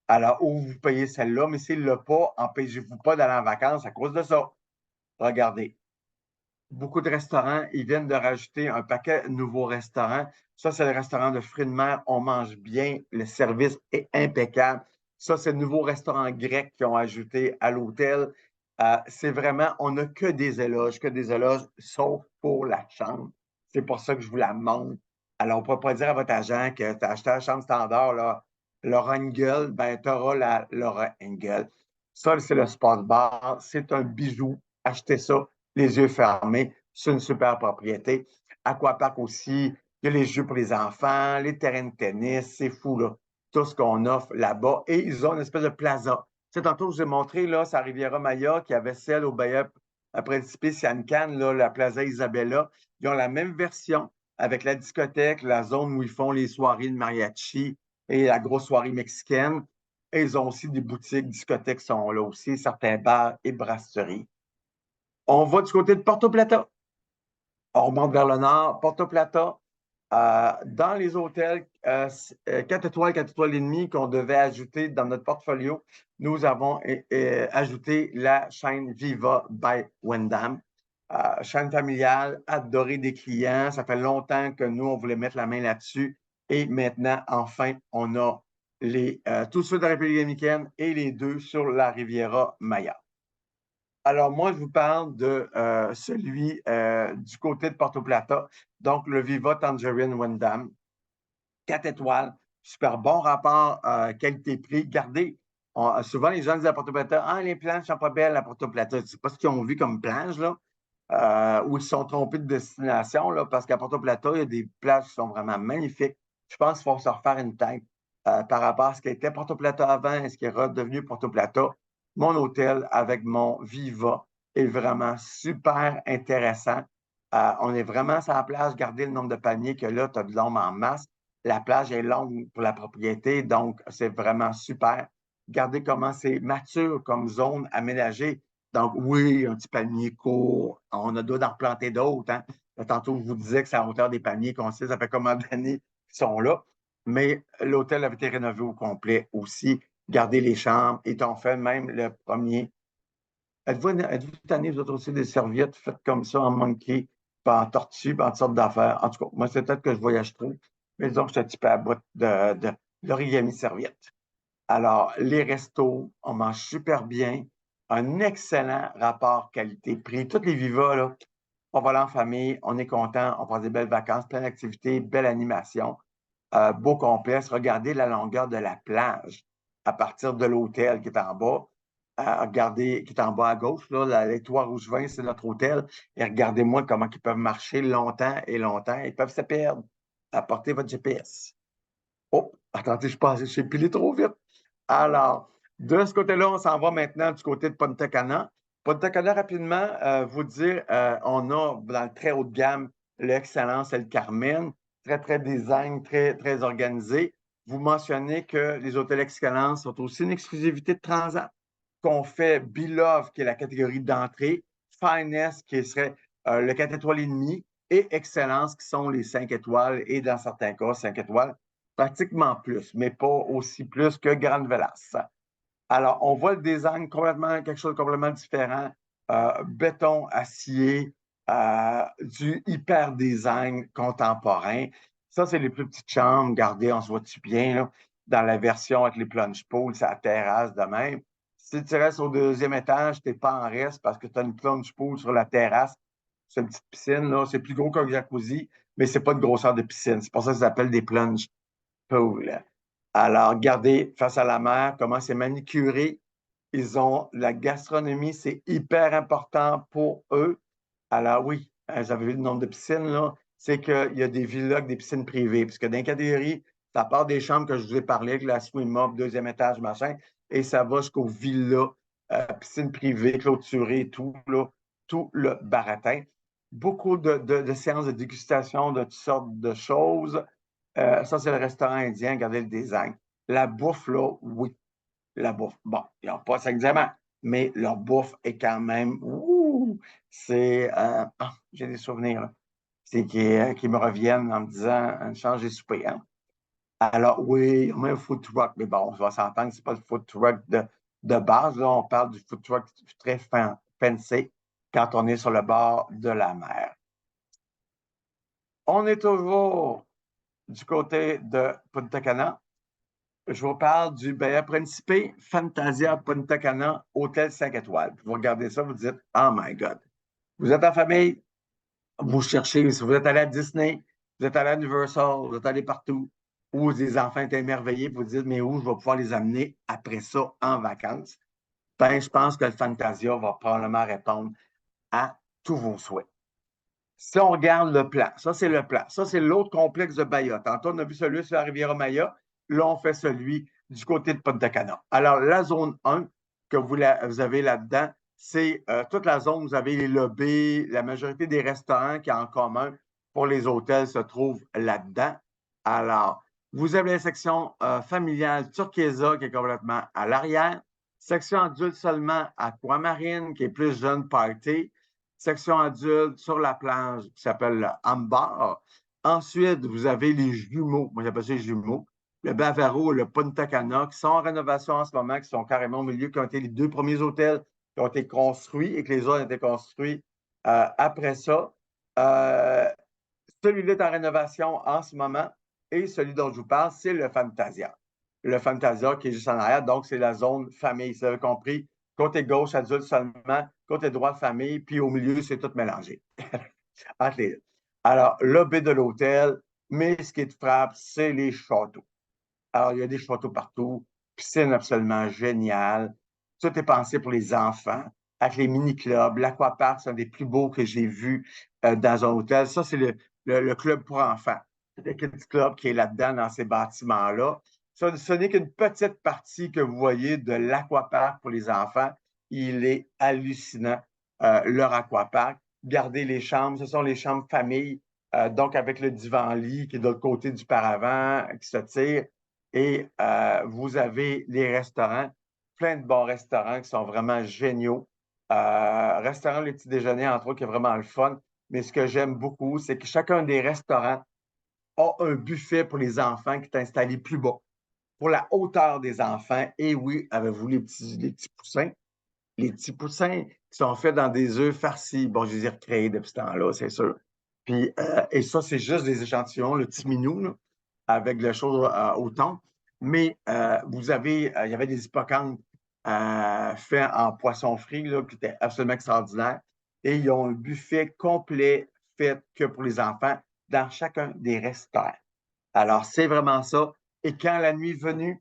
Alors, ou vous payez celle-là, mais s'il ne l'a pas, empêchez-vous pas d'aller en vacances à cause de ça. Regardez, beaucoup de restaurants, ils viennent de rajouter un paquet de nouveaux restaurants. Ça, c'est le restaurant de fruits de mer. On mange bien. Le service est impeccable. Ça, c'est le nouveau restaurant grec qu'ils ont ajouté à l'hôtel. C'est vraiment, on n'a que des éloges, sauf pour la chambre. C'est pour ça que je vous la montre. Alors, on ne peut pas dire à votre agent que tu as acheté la chambre standard, là, Laura Engel, ben, tu auras la Laura Engel. Ça, c'est le sport bar. C'est un bijou. Achetez ça les yeux fermés. C'est une super propriété. Aquapark aussi. Il y a les jeux pour les enfants, les terrains de tennis. C'est fou, là. Tout ce qu'on offre là-bas. Et ils ont une espèce de plaza. Tu sais, tantôt, je vous ai montré, là, c'est à Riviera-Maya, qui avait celle au Bahia à Principe Siancan, là, la Plaza Isabella. Ils ont la même version avec la discothèque, la zone où ils font les soirées de mariachi et la grosse soirée mexicaine. Et ils ont aussi des boutiques, discothèques sont là aussi, certains bars et brasseries. On va du côté de Porto Plata. On remonte vers le nord. Porto Plata, dans les hôtels 4 étoiles, 4 étoiles et demie qu'on devait ajouter dans notre portfolio, nous avons ajouté la chaîne Viva by Wyndham. Chaîne familiale, adorée des clients. Ça fait longtemps que nous, on voulait mettre la main là-dessus. Et maintenant, enfin, on a tous ceux de la République dominicaine et les 2 sur la Riviera Maya. Alors, moi, je vous parle de celui du côté de Porto Plata, donc le Viva Tangerine Wyndham. 4 étoiles, super bon rapport qualité-prix. Regardez, souvent les gens disent à Porto Plata, ah, les plages ne sont pas belles à Porto Plata. C'est pas ce qu'ils ont vu comme plage, là. ou ils se sont trompés de destination, là, parce qu'à Porto Plata, il y a des plages qui sont vraiment magnifiques. Je pense qu'il faut se refaire une tête par rapport à ce qu'était Porto Plata avant et ce qui est redevenu Porto Plata. Mon hôtel avec mon Viva est vraiment super intéressant. On est vraiment sur la plage. Gardez le nombre de palmiers que là, tu as de l'ombre en masse. La plage est longue pour la propriété, donc c'est vraiment super. Regardez comment c'est mature comme zone aménagée. Donc, oui, un petit palmier court. On a doit d'en replanter d'autres. Hein. Tantôt, je vous disais que c'est à hauteur des palmiers qu'on sait, ça fait combien d'années qu'ils sont là. Mais l'hôtel avait été rénové au complet aussi. Gardez les chambres. Et on fait même le premier. Êtes-vous tanné, vous autres aussi, des serviettes faites comme ça en monkey, pas en tortue, pas en toutes sortes d'affaires? En tout cas, moi, c'est peut-être que je voyage trop. Mais disons que je suis un petit peu à bout de l'origami serviette. Alors, les restos, on mange super bien. Un excellent rapport qualité-prix. Toutes les Vivas, là, on va là en famille, on est content, on passe des belles vacances, plein d'activités, belle animation, beau complexe. Regardez la longueur de la plage à partir de l'hôtel qui est en bas. Regardez, qui est en bas à gauche, là, l'étoile rouge-vin, c'est notre hôtel. Et regardez-moi comment ils peuvent marcher longtemps et longtemps. Ils peuvent se perdre. Apportez votre GPS. Oh, attendez, j'ai pilé trop vite. Alors, de ce côté-là, on s'en va maintenant du côté de Punta Cana. Punta Cana, rapidement, vous dire, on a dans le très haut de gamme l'Excellence El Carmen, très, très design, très, très organisé. Vous mentionnez que les hôtels Excellence sont aussi une exclusivité de Transat, qu'on fait Beloved, qui est la catégorie d'entrée, Finest, qui serait le 4 étoiles et demi, et Excellence, qui sont les 5 étoiles, et dans certains cas, 5 étoiles pratiquement plus, mais pas aussi plus que Grande Velas. Alors, on voit le design complètement, quelque chose de complètement différent. Béton, acier, du hyper design contemporain. Ça, c'est les plus petites chambres. Regardez, on se voit-tu bien, là, dans la version avec les plunge pools, c'est la terrasse de même. Si tu restes au deuxième étage, tu n'es pas en reste parce que tu as une plunge pool sur la terrasse. C'est une petite piscine, là. C'est plus gros qu'un jacuzzi, mais c'est pas de grosseur de piscine. C'est pour ça que ça s'appelle des plunge pools. Alors, regardez, face à la mer, comment c'est manicuré. Ils ont la gastronomie, c'est hyper important pour eux. Alors oui, vous avez vu le nombre de piscines, là, c'est qu'il y a des villas avec des piscines privées. Parce que dans les catégories, ça part des chambres que je vous ai parlé, avec la swim up, deuxième étage, machin, et ça va jusqu'aux villas, piscines privées, clôturées, tout, là, tout le baratin. Beaucoup de séances de dégustation de toutes sortes de choses. Ça, c'est le restaurant indien. Regardez le design. La bouffe, là, oui. La bouffe. Bon, ils n'ont pas ça exactement, mais leur bouffe est quand même. Ouh, c'est. J'ai des souvenirs, là. C'est qui me reviennent en me disant changer souper. Hein? Alors, oui, on met un food truck, mais bon, on va s'entendre que ce n'est pas le food truck de base. Là, on parle du food truck très fancy quand on est sur le bord de la mer. On est toujours du côté de Punta Cana. Je vous parle du Bahia Principe Fantasia Punta Cana, hôtel 5 étoiles. Vous regardez ça, vous dites, oh my God. Vous êtes en famille, vous cherchez, si vous êtes allé à Disney, vous êtes allé à Universal, vous êtes allé partout, où les enfants étaient émerveillés, vous dites, mais où je vais pouvoir les amener après ça en vacances? Ben, je pense que le Fantasia va probablement répondre à tous vos souhaits. Si on regarde le plan, ça c'est le plan. Ça c'est l'autre complexe de Bahia. Tantôt, on a vu celui sur la Riviera Maya. Là, on fait celui du côté de Punta Cana. Alors, la zone 1 que vous avez là-dedans, c'est toute la zone, vous avez les lobbies, la majorité des restaurants qui ont en commun pour les hôtels se trouvent là-dedans. Alors, vous avez la section familiale Turquesa qui est complètement à l'arrière, section adulte seulement Aquamarine qui est plus jeune party, section adulte sur la plage qui s'appelle le Ambar. Ensuite, vous avez les jumeaux, moi j'appelle ça les jumeaux, le Bavaro et le Punta Cana, qui sont en rénovation en ce moment, qui sont carrément au milieu, qui ont été les deux premiers hôtels qui ont été construits et que les autres ont été construits après ça. Celui-là est en rénovation en ce moment et celui dont je vous parle, c'est le Fantasia. Le Fantasia qui est juste en arrière, donc c'est la zone famille, vous avez compris. Côté gauche, adulte seulement, côté droit, famille, puis au milieu, c'est tout mélangé. Entre les deux. Alors, le B de l'hôtel, mais ce qui te frappe, c'est les châteaux. Alors, il y a des châteaux partout, piscine absolument géniale. Tout est pensé pour les enfants. avec les mini-clubs. L'Aquapark, c'est un des plus beaux que j'ai vus dans un hôtel. Ça, c'est le club pour enfants. C'est le Kids Club qui est là-dedans, dans ces bâtiments-là. Ça, ce n'est qu'une petite partie que vous voyez de l'Aquapark pour les enfants. Il est hallucinant, leur Aquapark. Gardez les chambres, ce sont les chambres famille, donc avec le divan-lit qui est de l'autre côté du paravent, qui se tire. Et vous avez les restaurants, plein de bons restaurants qui sont vraiment géniaux. Restaurant Les Petits Déjeuners, entre autres, qui est vraiment le fun. Mais ce que j'aime beaucoup, c'est que chacun des restaurants a un buffet pour les enfants qui est installé plus bas, pour la hauteur des enfants. Et oui, avez-vous les petits poussins? Les petits poussins qui sont faits dans des œufs farcis. Bon, je les ai recréés depuis ce temps-là, c'est sûr. Puis, et ça, c'est juste des échantillons, le petit minou, là, avec le chose au thon. Mais vous avez, il y avait des hippocampes faits en poisson frit, là, qui étaient absolument extraordinaires. Et ils ont un buffet complet fait que pour les enfants dans chacun des restaurants. Alors, c'est vraiment ça. Et quand la nuit venue,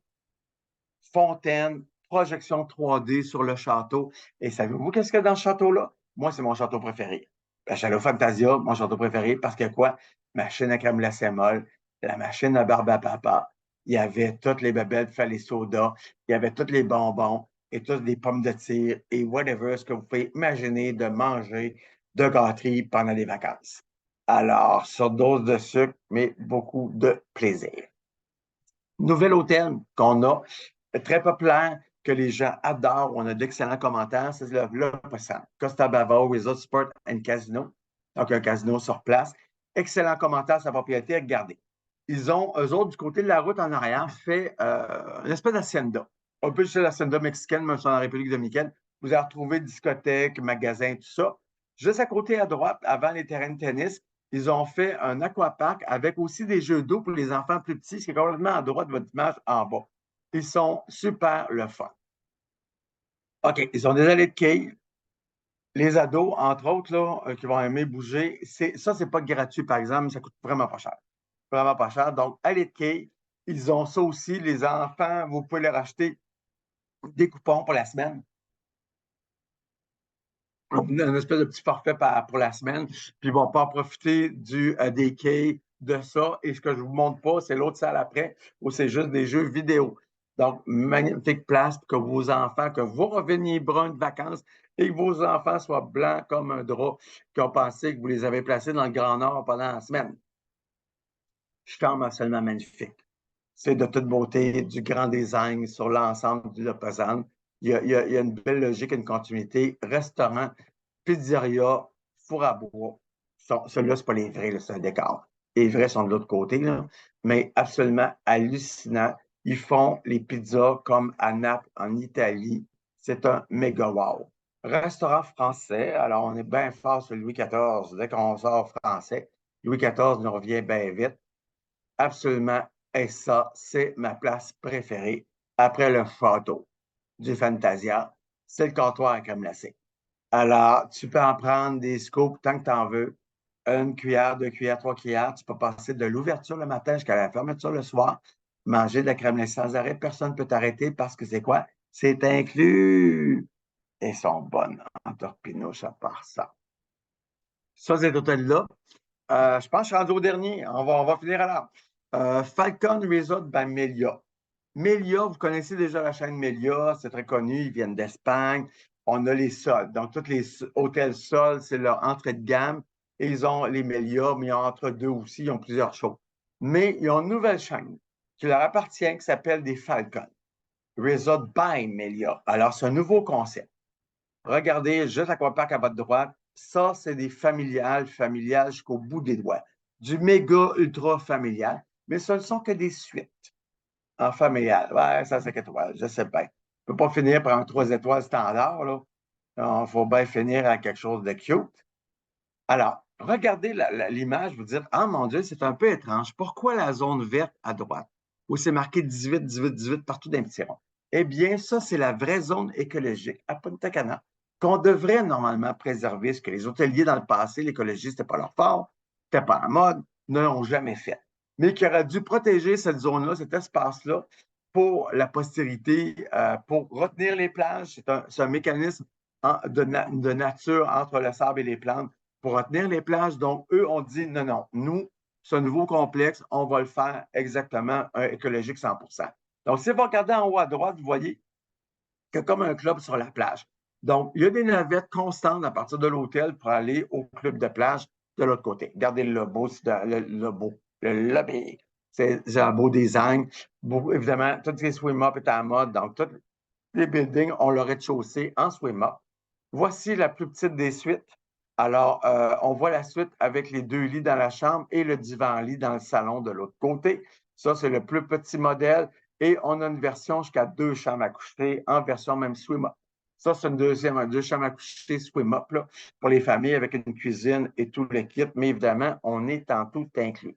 fontaine, projection 3D sur le château. Et savez-vous qu'est-ce qu'il y a dans ce château-là? Moi, c'est mon château préféré. La Château Fantasia, mon château préféré, parce que quoi? Machine à crème glacée molle, la machine à barbe à papa, il y avait toutes les bébelles, les sodas, il y avait tous les bonbons et toutes les pommes de tir et whatever ce que vous pouvez imaginer de manger de gâterie pendant les vacances. Alors, dose de sucre, mais beaucoup de plaisir. Nouvel hôtel qu'on a, très populaire, que les gens adorent. On a d'excellents commentaires. C'est le passant. Costa Bava Resort Sport and Casino. Donc, un casino sur place. Excellent commentaire sur sa propriété. Regardez. Ils ont, eux autres, du côté de la route en arrière, fait une espèce d'hacienda. Un peu chez l'hacienda mexicaine, même si on est en République dominicaine. Vous allez retrouver discothèques, magasins, tout ça. Juste à côté, à droite, avant les terrains de tennis, ils ont fait un aquapark avec aussi des jeux d'eau pour les enfants plus petits, ce qui est complètement à droite de votre image en bas. Ils sont super le fun. OK, ils ont des allées de quilles. Les ados, entre autres, là, qui vont aimer bouger, ça, c'est pas gratuit, par exemple, ça coûte vraiment pas cher. Vraiment pas cher. Donc, allées de quilles, ils ont ça aussi. Les enfants, vous pouvez leur acheter des coupons pour la semaine. Une espèce de petit forfait pour la semaine. Puis ils vont pas en profiter des quilles, de ça. Et ce que je vous montre pas, c'est l'autre salle après, où c'est juste des jeux vidéo. Donc, magnifique place pour que vos enfants, que vous reveniez bruns de vacances et que vos enfants soient blancs comme un drap, qui ont pensé que vous les avez placés dans le Grand Nord pendant la semaine. Chambre absolument magnifique. C'est de toute beauté, du grand design sur l'ensemble du Lausanne. Il y a une belle logique, une continuité. Restaurant, pizzeria, four à bois. Celui-là, ce pas les vrais, c'est un décor. Les vrais sont de l'autre côté, là, mais absolument hallucinant. Ils font les pizzas comme à Naples, en Italie. C'est un méga wow. Restaurant français, alors on est bien fort sur Louis XIV. Dès qu'on sort français, Louis XIV nous revient bien vite. Absolument. Et ça, c'est ma place préférée après le château du Fantasia. C'est le comptoir à crème glacée. Alors, tu peux en prendre des scoops tant que tu en veux. Une cuillère, deux cuillères, trois cuillères. Tu peux passer de l'ouverture le matin jusqu'à la fermeture le soir. Manger de la crème glacée sans arrêt. Personne ne peut t'arrêter parce que c'est quoi? C'est inclus. Elles sont bonnes en torpinouche à part ça. Ça, cet hôtel-là, je pense que je suis rendu au dernier. On va finir alors. Falcon Resort by Melia. Melia, vous connaissez déjà la chaîne Melia, c'est très connu, ils viennent d'Espagne. On a les sols. Donc, tous les hôtels sols, c'est leur entrée de gamme. Et ils ont les Melia, mais entre deux aussi, ils ont plusieurs choses. Mais ils ont une nouvelle chaîne qui leur appartient, qui s'appelle des Falcons. Resort by Melia. Alors, c'est un nouveau concept. Regardez juste Aquapark à votre droite. Ça, c'est des familiales jusqu'au bout des doigts. Du méga ultra familial. Mais ce ne sont que des suites en familial. Ouais, ça, 5 étoiles, je sais bien. On ne peut pas finir par un 3 étoiles standard, là. Il faut bien finir à quelque chose de cute. Alors, regardez l'image, vous dites, ah mon Dieu, c'est un peu étrange. Pourquoi la zone verte à droite, où c'est marqué 18, 18, 18 partout d'un petit rond? Eh bien, ça, c'est la vraie zone écologique à Punta Cana, qu'on devrait normalement préserver, ce que les hôteliers dans le passé, l'écologie, c'était pas leur fort, c'était pas en mode, ne l'ont jamais fait. Mais qui aurait dû protéger cette zone-là, cet espace-là, pour la postérité, pour retenir les plages. C'est un mécanisme de nature entre le sable et les plantes pour retenir les plages. Donc, eux ont dit non, non, nous, ce nouveau complexe, on va le faire exactement écologique 100%. Donc, si vous regardez en haut à droite, vous voyez qu'il y a comme un club sur la plage. Donc, il y a des navettes constantes à partir de l'hôtel pour aller au club de plage de l'autre côté. Regardez le logo, le lobby. C'est un beau design. Évidemment, tous les swim-up est à la mode. Donc, tous les buildings ont leur rez-de-chaussée en swim-up. Voici la plus petite des suites. Alors, on voit la suite avec les 2 lits dans la chambre et le divan-lit dans le salon de l'autre côté. Ça, c'est le plus petit modèle. Et on a une version jusqu'à 2 chambres à coucher en version même swim-up. Ça, c'est une 2 chambres à coucher swim-up pour les familles avec une cuisine et tout le kit. Mais évidemment, on est en tout inclus.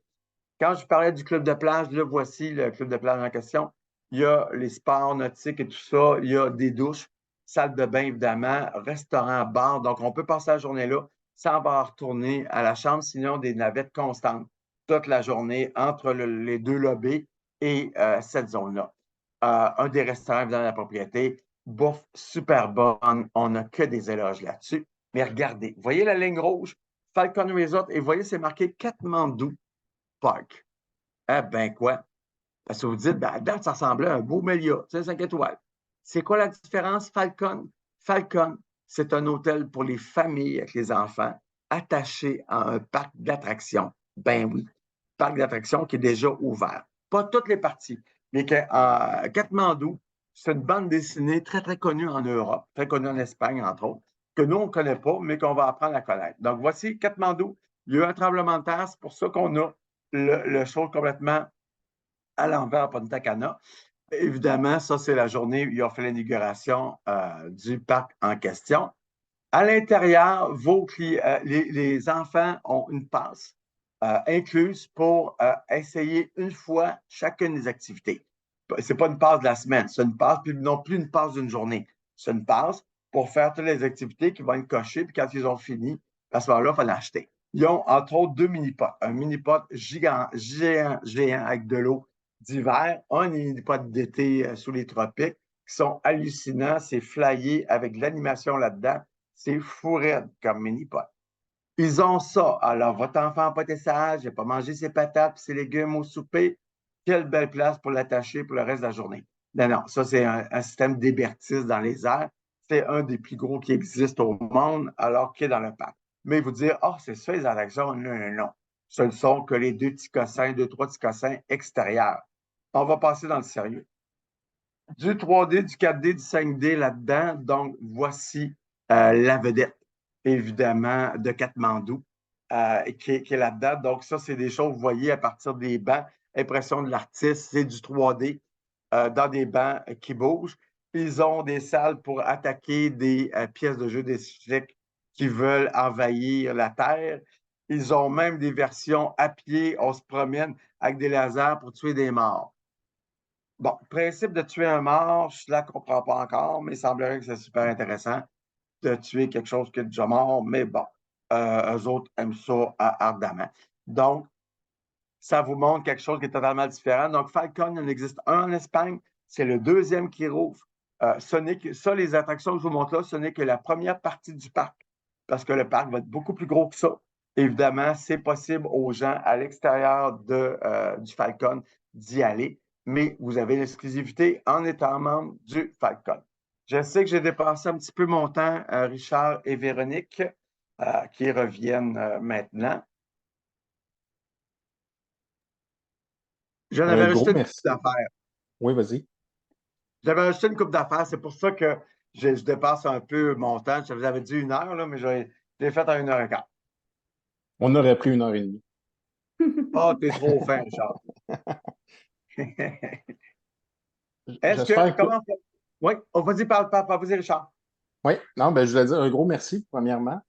Quand je parlais du club de plage, là, voici le club de plage en question. Il y a les sports nautiques et tout ça. Il y a des douches, salle de bain, évidemment, restaurant, bar. Donc, on peut passer la journée là sans avoir retourner à la chambre, sinon des navettes constantes toute la journée entre les 2 lobbies et cette zone-là. Un des restaurants dans la propriété, bouffe super bonne. On n'a que des éloges là-dessus. Mais regardez, voyez la ligne rouge, Falcon Resort, et voyez, c'est marqué Katmandou Park. Ah ben quoi? Parce que vous dites, ben, à date, ça ressemblait à un beau Melia, tu sais, 5 étoiles. C'est quoi la différence, Falcon? Falcon, c'est un hôtel pour les familles avec les enfants attaché à un parc d'attractions. Ben oui, parc d'attractions qui est déjà ouvert. Pas toutes les parties, mais Katmandou, c'est une bande dessinée très, très connue en Europe, très connue en Espagne, entre autres, que nous, on ne connaît pas, mais qu'on va apprendre à connaître. Donc, voici Katmandou. Il y a eu un tremblement de terre, c'est pour ça qu'on a le show complètement à l'envers à Punta Cana. Évidemment, ça, c'est la journée où ils ont fait l'inauguration du parc en question. À l'intérieur, les enfants ont une passe incluse pour essayer une fois chacune des activités. Ce n'est pas une passe de la semaine, c'est une passe, puis non plus une passe d'une journée. C'est une passe pour faire toutes les activités qui vont être cochées, puis quand ils ont fini, à ce moment-là, il faut l'acheter. Ils ont entre autres 2 mini-pots. Un mini-pot géant avec de l'eau d'hiver, un mini-pot d'été sous les tropiques, qui sont hallucinants. C'est flyé avec de l'animation là-dedans. C'est fou raide comme mini-pot. Ils ont ça. Alors, votre enfant n'a pas été sage, il n'a pas mangé ses patates et ses légumes au souper. Quelle belle place pour l'attacher pour le reste de la journée. Non, non, ça, c'est un système d'hébertis dans les airs. C'est un des plus gros qui existe au monde, alors qu'il est dans le parc. Mais vous dire, oh, c'est ça, les attractions. Non, non, non. Ce ne sont que les 2 petits cossins, 2, 3 petits cossins extérieurs. On va passer dans le sérieux. Du 3D, du 4D, du 5D là-dedans. Donc, voici la vedette, évidemment, de Katmandou, qui est là-dedans. Donc, ça, c'est des choses, vous voyez, à partir des bancs, impression de l'artiste, c'est du 3D dans des bancs qui bougent. Ils ont des salles pour attaquer des pièces de jeu d'échecs qui veulent envahir la Terre. Ils ont même des versions à pied, on se promène avec des lasers pour tuer des morts. Bon, le principe de tuer un mort, je ne la comprends pas encore, mais il semblerait que c'est super intéressant de tuer quelque chose qui est déjà mort, mais bon, eux autres aiment ça ardemment. Donc, ça vous montre quelque chose qui est totalement différent. Donc, Falcon, il en existe un en Espagne, c'est le deuxième qui rouvre. Les attractions que je vous montre là, ce n'est que la première partie du parc, parce que le parc va être beaucoup plus gros que ça. Évidemment, c'est possible aux gens à l'extérieur du Falcon d'y aller, mais vous avez l'exclusivité en étant membre du Falcon. Je sais que j'ai dépassé un petit peu mon temps, Richard et Véronique, qui reviennent maintenant. J'en avais Un gros rajouté une couple merci. d'affaires. Oui, vas-y. J'avais rajouté une couple d'affaires. C'est pour ça que je dépasse un peu mon temps. Je vous avais dit 1 heure, là, mais j'ai fait en 1 heure et quart. On aurait pris 1 heure et demie. Ah, t'es trop fin, Richard. Est-ce que, J'espère que. comment Oui, on va dire, parle, vas-y, Richard. Oui, non, ben, je voulais dire un gros merci, premièrement.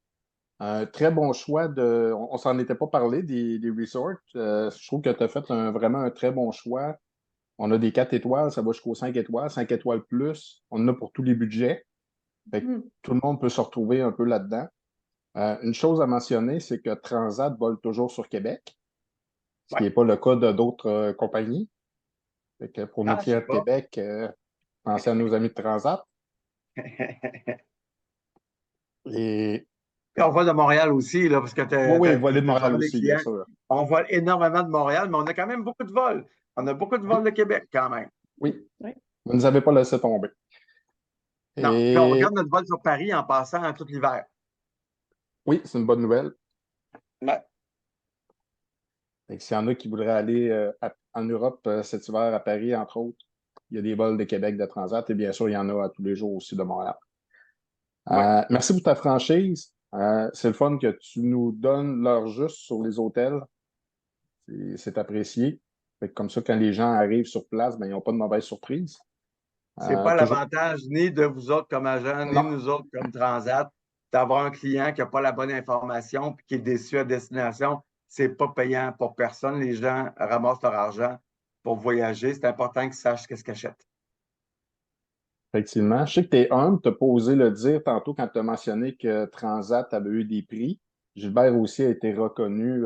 Un très bon choix de. On s'en était pas parlé des resorts. Je trouve que tu as fait vraiment un très bon choix. On a des 4 étoiles, ça va jusqu'aux 5 étoiles, 5 étoiles plus. On en a pour tous les budgets. Fait que tout le monde peut se retrouver un peu là-dedans. Une chose à mentionner, c'est que Transat vole toujours sur Québec, ce qui Ouais. n'est pas le cas de d'autres compagnies. Fait que pour nos Ah, je clients sais de pas. Québec, pensez à nos amis de Transat. Et Puis on vole de Montréal aussi, là, parce que tu oui, oui, as, voler de Montréal des aussi, bien clients. sûr. On vole énormément de Montréal, mais on a quand même beaucoup de vols. On a beaucoup de Oui, vols de Québec quand même. oui. Oui. Vous ne nous avez pas laissé tomber. Non. Puis on Et regarde notre vol sur Paris en passant tout l'hiver. oui, c'est une bonne nouvelle. Ouais. Et s'il y en a qui voudraient aller en Europe cet hiver à Paris, entre autres, il y a des vols de Québec de Transat et bien sûr, il y en a à tous les jours aussi de Montréal. Ouais. Merci pour ta franchise. C'est le fun que tu nous donnes l'heure juste sur les hôtels. C'est apprécié. Fait que comme ça, quand les gens arrivent sur place, ben, ils n'ont pas de mauvaise surprise. C'est pas Toujours. l'avantage ni de vous autres comme agents, ni de Non, nous autres comme Transat, d'avoir un client qui n'a pas la bonne information et qui est déçu à destination. C'est pas payant pour personne. Les gens ramassent leur argent pour voyager. C'est important qu'ils sachent qu'est-ce qu'ils achètent. effectivement. Je sais que tu es humble, tu n'as pas osé le dire tantôt quand tu as mentionné que Transat avait eu des prix. Gilbert aussi a été reconnu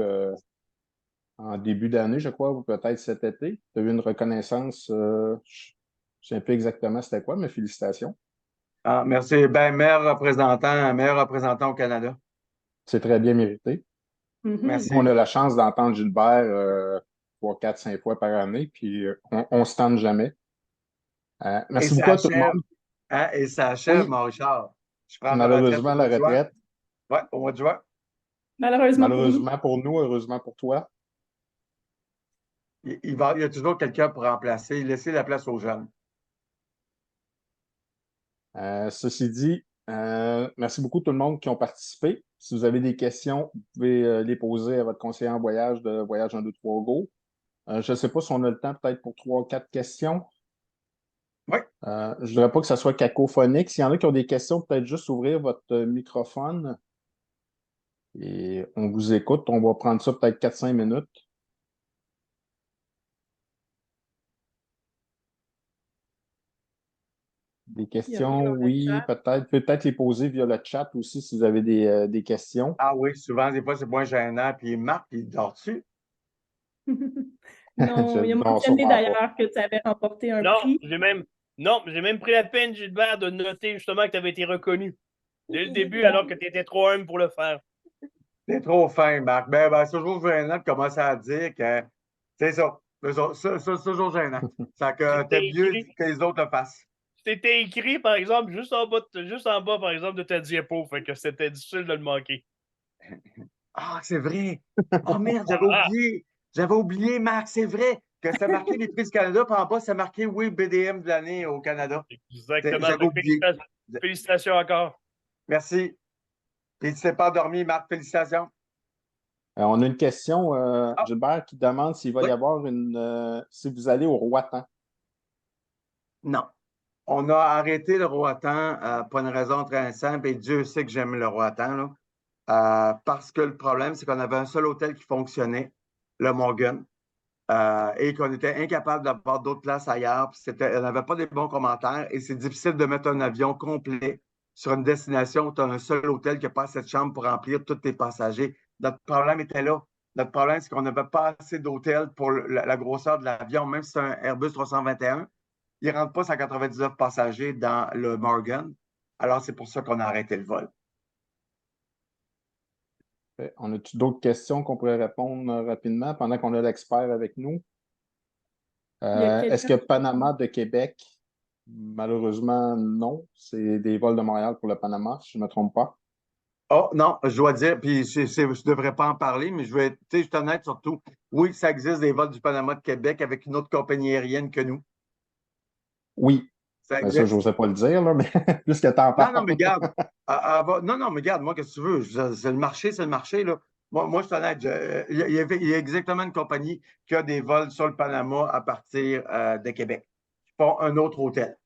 en début d'année, je crois, ou peut-être cet été. Tu as eu une reconnaissance, je ne sais plus exactement c'était quoi, mais félicitations. Ah, merci. Ben, meilleur représentant au Canada. C'est très bien mérité. Nous, on Merci. a la chance d'entendre Gilbert 3, 4, 5 fois par année, puis on ne se tente jamais. Et Merci ça beaucoup à tout le achève. monde. Hein, et ça achève, Oui, mon Richard. Je prends ma retraite au malheureusement, mois la de juin. retraite, Ouais, au mois de juin. Malheureusement pour nous. malheureusement pour nous, heureusement pour toi. Il y a toujours quelqu'un pour remplacer, laisser la place aux jeunes. Ceci dit, merci beaucoup tout le monde qui ont participé. Si vous avez des questions, vous pouvez les poser à votre conseiller en voyage de Voyage 1, 2, 3 Go. Je ne sais pas si on a le temps peut-être pour 3 ou 4 questions. Oui. Je ne voudrais pas que ça soit cacophonique. S'il y en a qui ont des questions, peut-être juste ouvrir votre microphone et on vous écoute. On va prendre ça peut-être 4-5 minutes. Des Il n'y a rien questions, dans le oui, chat. peut-être. Peut-être les poser via le chat aussi si vous avez des questions. Ah oui, souvent, des fois, c'est moins gênant. Puis Marc, il dort dessus. Non, il a Non, mentionné sûrement pas. d'ailleurs que tu avais remporté un Non, prix. j'ai même pris la peine, Gilbert, de noter justement que tu avais été reconnu dès le début, alors que tu étais trop humble pour le faire. C'est trop fin, Marc. C'est toujours gênant de commencer à dire que c'est ça. C'est toujours gênant. Ça que t'es C'était mieux écrit, que les autres le fassent. c'était écrit, par exemple, juste en bas, par exemple, de ta diapo, fait que c'était difficile de le manquer. Ah, c'est vrai. Oh merde, j'avais Ah, oublié. J'avais oublié, Marc, c'est vrai que ça marquait les prix du Canada, puis en bas, ça marquait oui, BDM de l'année au Canada. exactement. J'avais oublié. Félicitations encore. Merci. Puis tu t'es pas endormi, Marc. Félicitations. On a une question, Ah, Gilbert, qui demande s'il va y oui. avoir si vous allez au Roatan. Non. On a arrêté le Roatan pour une raison très simple, et Dieu sait que j'aime le Roatan, là. Parce que le problème, c'est qu'on avait un seul hôtel qui fonctionnait, le Morgan, et qu'on était incapable d'avoir d'autres places ailleurs. Puis on n'avait pas des bons commentaires et c'est difficile de mettre un avion complet sur une destination où tu as un seul hôtel qui n'a pas assez de chambres pour remplir tous tes passagers. Notre problème était là. Notre problème, c'est qu'on n'avait pas assez d'hôtels pour la grosseur de l'avion, même si c'est un Airbus 321. Il ne rentre pas 199 passagers dans le Morgan. Alors, c'est pour ça qu'on a arrêté le vol. On a-tu d'autres questions qu'on pourrait répondre rapidement pendant qu'on a l'expert avec nous? Il y a Est-ce quelqu'un que qui... Panama de Québec? Malheureusement, non. C'est des vols de Montréal pour le Panama, si je ne me trompe pas. Oh non, je dois dire, puis je ne devrais pas en parler, mais je suis honnête surtout. Oui, ça existe des vols du Panama de Québec avec une autre compagnie aérienne que nous. Oui, Ça mais ça, je existe. n'osais pas le dire, là, mais puisque tu en Non, non, parles. mais garde. Non, non, mais garde, moi, qu'est-ce que tu veux? C'est le marché, là. Moi je suis honnête. Il y a exactement une compagnie qui a des vols sur le Panama à partir de Québec. Ils font un autre hôtel.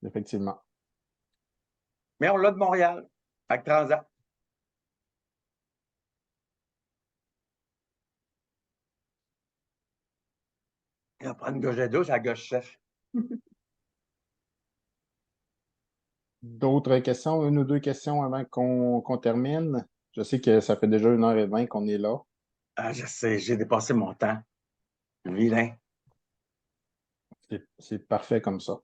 Effectivement. Mais on l'a de Montréal, avec Transat. Il va prendre une gorgée d'eau, c'est la gauche chef. D'autres questions, une ou deux questions avant qu'on termine. Je sais que ça fait déjà 1h20 qu'on est là. Ah, je sais, j'ai dépassé mon temps. Vilain. C'est parfait comme ça.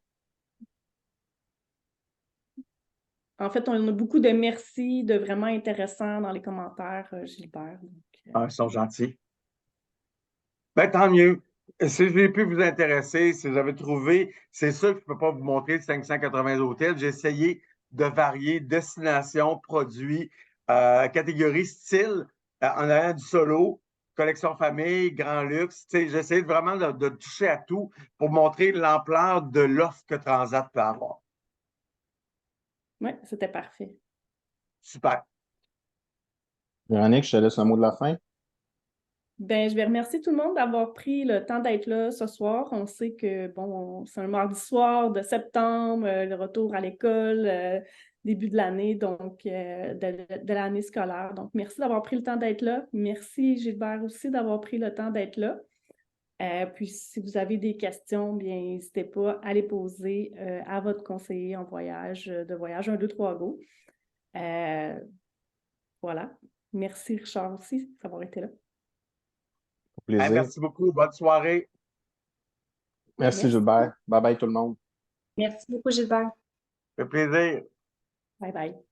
En fait, on a beaucoup de merci, de vraiment intéressants dans les commentaires, Gilbert. Donc, Ils sont gentils. Ben, tant mieux. Si je l'ai pu vous intéresser, si vous avez trouvé, c'est sûr que je ne peux pas vous montrer 580 hôtels. J'ai essayé de varier destination, produits, catégorie, style, en allant du solo, collection famille, grand luxe. J'ai essayé vraiment de toucher à tout pour montrer l'ampleur de l'offre que Transat peut avoir. oui, c'était parfait. Super. Véronique, je te laisse un mot de la fin. Ben, je vais remercier tout le monde d'avoir pris le temps d'être là ce soir. On sait que, bon, c'est un mardi soir de septembre, le retour à l'école, début de l'année, donc de l'année scolaire. Donc, merci d'avoir pris le temps d'être là. Merci, Gilbert, aussi d'avoir pris le temps d'être là. Puis, si vous avez des questions, bien, n'hésitez pas à les poser à votre conseiller en voyage, de voyage 1, 2, 3, go. Voilà. Merci, Richard, aussi, d'avoir été là. Au plaisir. Merci beaucoup. Bonne soirée. Merci, Merci. Gilbert. Bye bye tout le monde. Merci beaucoup, Gilbert. Ça fait plaisir. Bye bye.